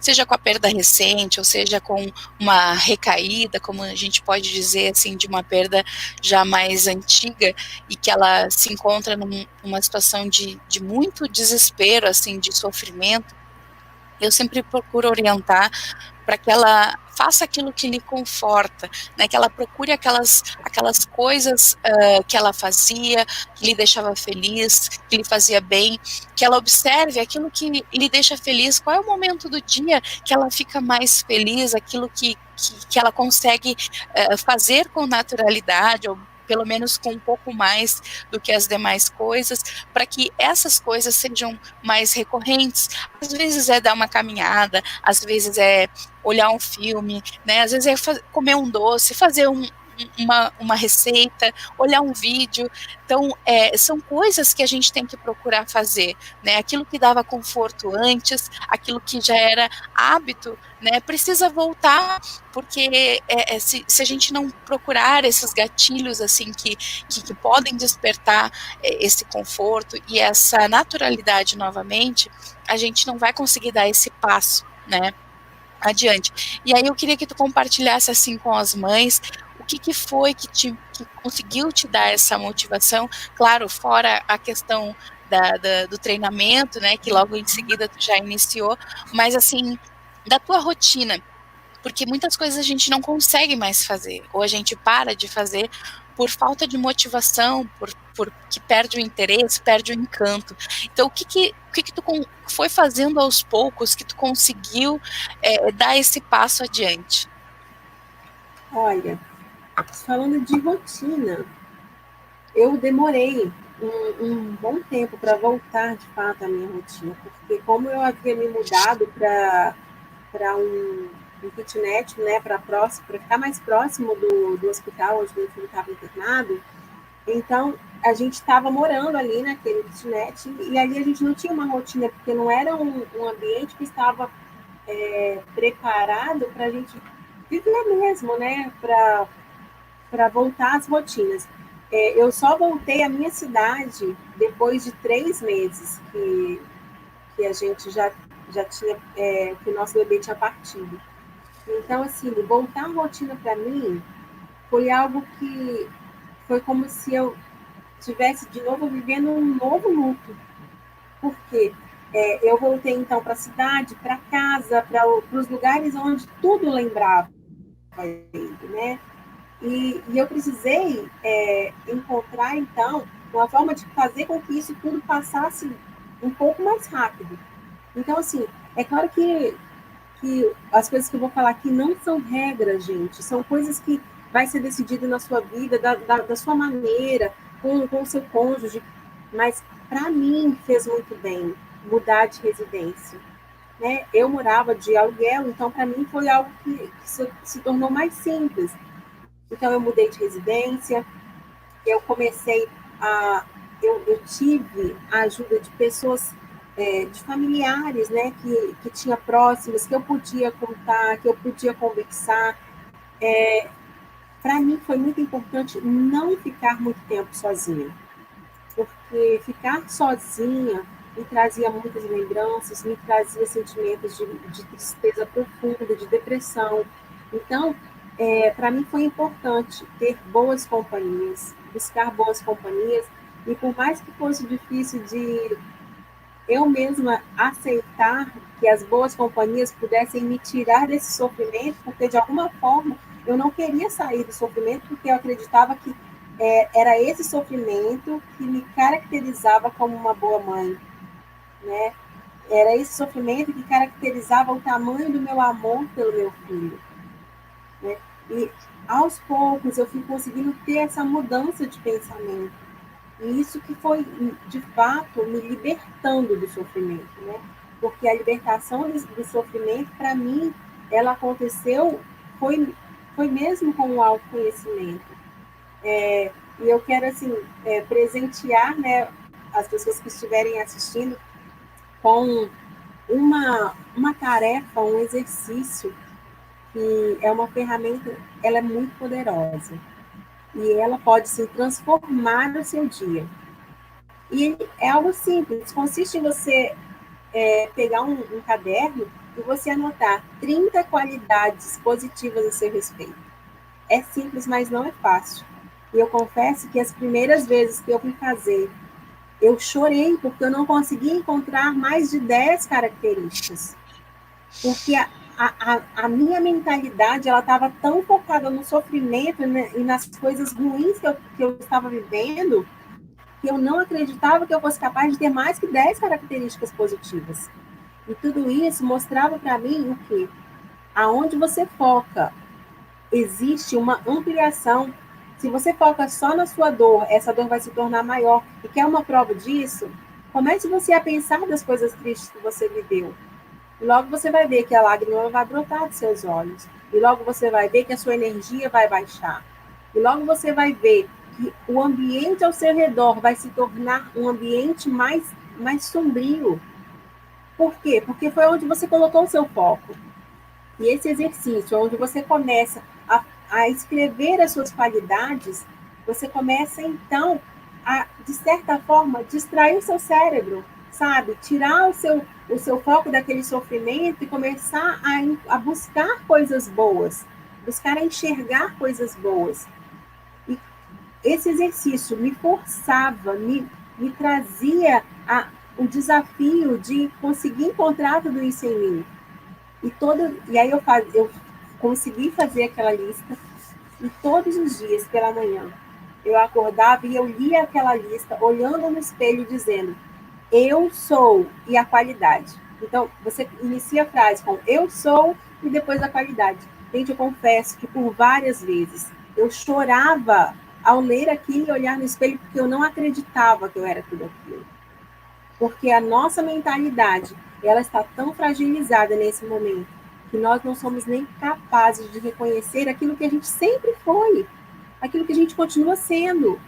seja com a perda recente, ou seja com uma recaída, como a gente pode dizer assim, de uma perda já mais antiga, e que ela se encontra numa situação de muito desespero, assim, de sofrimento, eu sempre procuro orientar para que ela faça aquilo que lhe conforta, né, que ela procure aquelas coisas que ela fazia, que lhe deixava feliz, que lhe fazia bem, que ela observe aquilo que lhe deixa feliz, qual é o momento do dia que ela fica mais feliz, aquilo que ela consegue fazer com naturalidade, ou pelo menos com um pouco mais do que as demais coisas, para que essas coisas sejam mais recorrentes. Às vezes é dar uma caminhada, às vezes é olhar um filme, né? Às vezes é comer um doce, fazer uma receita, olhar um vídeo. Então, são coisas que a gente tem que procurar fazer, né? Aquilo que dava conforto antes, aquilo que já era hábito, né? Precisa voltar, porque se a gente não procurar esses gatilhos assim que podem despertar esse conforto e essa naturalidade novamente, a gente não vai conseguir dar esse passo, né, adiante. E aí eu queria que tu compartilhasse assim com as mães o que foi que conseguiu te dar essa motivação, claro, fora a questão do treinamento, né, que logo em seguida tu já iniciou, mas assim, da tua rotina, porque muitas coisas a gente não consegue mais fazer, ou a gente para de fazer por falta de motivação, que perde o interesse, perde o encanto. Então, o que tu foi fazendo aos poucos que tu conseguiu dar esse passo adiante? Olha, falando de rotina, eu demorei um bom tempo para voltar de fato à minha rotina, porque como eu havia me mudado para um kitnet, né, para ficar mais próximo do hospital onde meu filho estava internado, então a gente estava morando ali naquele kitnet e ali a gente não tinha uma rotina, porque não era um ambiente que estava preparado para a gente viver mesmo, né, para voltar às rotinas. Eu só voltei à minha cidade depois de 3 meses que a gente já tinha, que o nosso bebê tinha partido. Então, assim, voltar à rotina para mim foi algo que foi como se eu estivesse de novo vivendo um novo luto. Por quê? Eu voltei então para a cidade, para casa, para os lugares onde tudo lembrava ele, né? E eu precisei encontrar, então, uma forma de fazer com que isso tudo passasse um pouco mais rápido. Então, assim, é claro que as coisas que eu vou falar aqui não são regras, gente. São coisas que vai ser decidido na sua vida, da sua maneira, com o seu cônjuge. Mas, para mim, fez muito bem mudar de residência. Né? Eu morava de aluguel, então, para mim, foi algo que se tornou mais simples. Então, eu mudei de residência, eu comecei a. Eu tive a ajuda de pessoas, de familiares, né, que tinha próximos, que eu podia contar, que eu podia conversar. Para mim, foi muito importante não ficar muito tempo sozinha, porque ficar sozinha me trazia muitas lembranças, me trazia sentimentos de tristeza profunda, de depressão. Então, para mim foi importante ter boas companhias, buscar boas companhias, e por mais que fosse difícil de eu mesma aceitar que as boas companhias pudessem me tirar desse sofrimento, porque de alguma forma eu não queria sair do sofrimento, porque eu acreditava que era esse sofrimento que me caracterizava como uma boa mãe, né? Era esse sofrimento que caracterizava o tamanho do meu amor pelo meu filho, né? E aos poucos eu fui conseguindo ter essa mudança de pensamento. E isso que foi, de fato, me libertando do sofrimento, né? Porque a libertação do sofrimento, para mim, ela aconteceu, foi mesmo com o autoconhecimento. E eu quero, assim, presentear, né, as pessoas que estiverem assistindo com uma tarefa, um exercício, que é uma ferramenta, ela é muito poderosa. E ela pode se transformar no seu dia. E é algo simples, consiste em você pegar um caderno e você anotar 30 qualidades positivas a seu respeito. É simples, mas não é fácil. E eu confesso que as primeiras vezes que eu fui fazer, eu chorei porque eu não conseguia encontrar mais de 10 características. Porque a minha mentalidade ela estava tão focada no sofrimento, né, e nas coisas ruins que eu estava vivendo, que eu não acreditava que eu fosse capaz de ter mais que 10 características positivas. E tudo isso mostrava para mim o quê? Aonde você foca, existe uma ampliação. Se você foca só na sua dor, essa dor vai se tornar maior. E quer uma prova disso? Comece você a pensar das coisas tristes que você viveu. E logo você vai ver que a lágrima vai brotar dos seus olhos. E logo você vai ver que a sua energia vai baixar. E logo você vai ver que o ambiente ao seu redor vai se tornar um ambiente mais sombrio. Por quê? Porque foi onde você colocou o seu foco. E esse exercício, onde você começa a escrever as suas qualidades, você começa, então, a, de certa forma, distrair o seu cérebro, sabe? Tirar o seu foco daquele sofrimento e começar a buscar coisas boas, buscar a enxergar coisas boas. E esse exercício me forçava, me trazia o desafio de conseguir encontrar tudo isso em mim. E aí eu consegui fazer aquela lista, e todos os dias pela manhã eu acordava e eu lia aquela lista, olhando no espelho, dizendo: eu sou, e a qualidade. Então, você inicia a frase com eu sou e depois a qualidade. Gente, eu confesso que por várias vezes eu chorava ao ler aquilo e olhar no espelho, porque eu não acreditava que eu era tudo aquilo. Porque a nossa mentalidade, ela está tão fragilizada nesse momento, que nós não somos nem capazes de reconhecer aquilo que a gente sempre foi, aquilo que a gente continua sendo.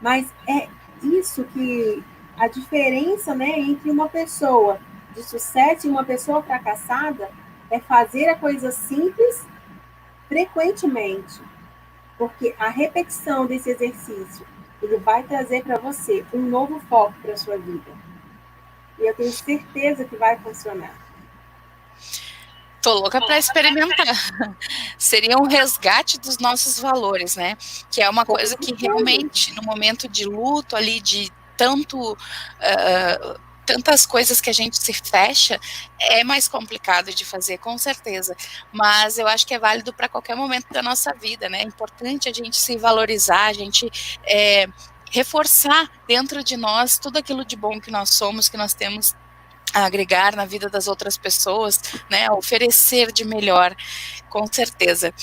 Mas é isso que a diferença, né, entre uma pessoa de sucesso e uma pessoa fracassada é fazer a coisa simples frequentemente. Porque a repetição desse exercício, ele vai trazer para você um novo foco para a sua vida. E eu tenho certeza que vai funcionar. Tô louca para experimentar. Seria um resgate dos nossos valores, né? Que é uma coisa que realmente, no momento de luto ali, de tantas coisas que a gente se fecha, é mais complicado de fazer, com certeza. Mas eu acho que é válido para qualquer momento da nossa vida, né? É importante a gente se valorizar, a gente reforçar dentro de nós tudo aquilo de bom que nós somos, que nós temos a agregar na vida das outras pessoas, né, oferecer de melhor, com certeza.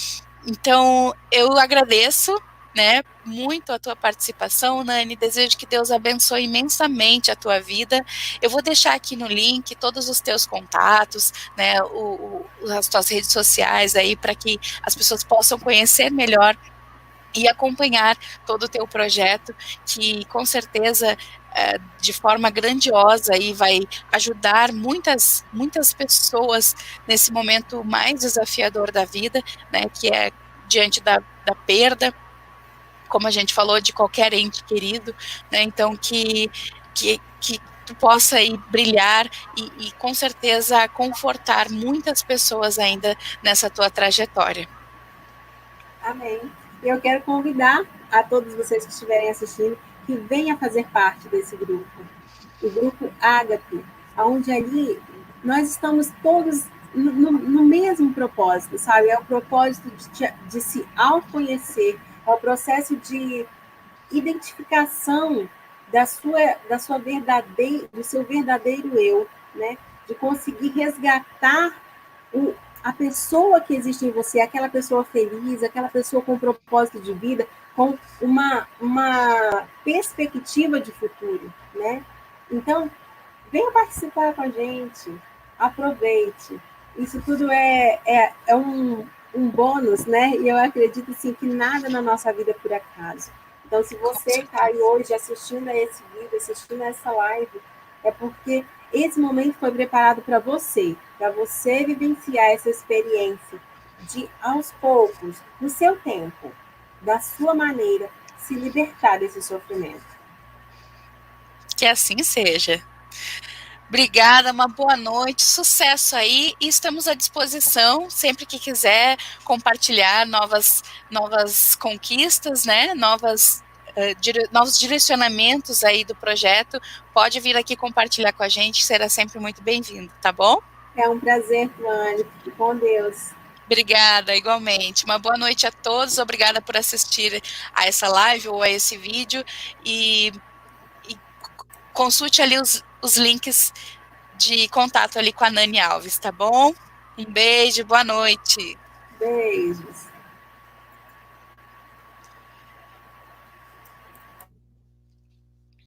Então, eu agradeço, né, muito a tua participação, Nani, desejo que Deus abençoe imensamente a tua vida. Eu vou deixar aqui no link todos os teus contatos, né, as tuas redes sociais aí, para que as pessoas possam conhecer melhor e acompanhar todo o teu projeto, que com certeza de forma grandiosa aí vai ajudar muitas pessoas nesse momento mais desafiador da vida, né, que é diante da perda, como a gente falou, de qualquer ente querido, né, então que tu possa aí brilhar e com certeza confortar muitas pessoas ainda nessa tua trajetória. Amém. E eu quero convidar a todos vocês que estiverem assistindo que venham fazer parte desse grupo, o grupo Ágape, onde ali nós estamos todos no mesmo propósito, sabe? É o propósito de se autoconhecer, é o processo de identificação do seu verdadeiro eu, né? De conseguir resgatar a pessoa que existe em você, aquela pessoa feliz, aquela pessoa com propósito de vida, com uma perspectiva de futuro, né? Então, venha participar com a gente, aproveite. Isso tudo é um bônus, né? E eu acredito assim, que nada na nossa vida é por acaso. Então, se você está aí hoje assistindo a esse vídeo, assistindo a essa live, é porque esse momento foi preparado para você vivenciar essa experiência de, aos poucos, no seu tempo, da sua maneira, se libertar desse sofrimento. Que assim seja. Obrigada, uma boa noite, sucesso aí, e estamos à disposição sempre que quiser compartilhar novas conquistas, né? Novos direcionamentos aí do projeto. Pode vir aqui compartilhar com a gente, será sempre muito bem-vindo, tá bom? É um prazer, Tuane. Fique com Deus. Obrigada, igualmente. Uma boa noite a todos. Obrigada por assistir a essa live ou a esse vídeo. E consulte ali os links de contato ali com a Nani Alves, tá bom? Um beijo, boa noite. Beijos.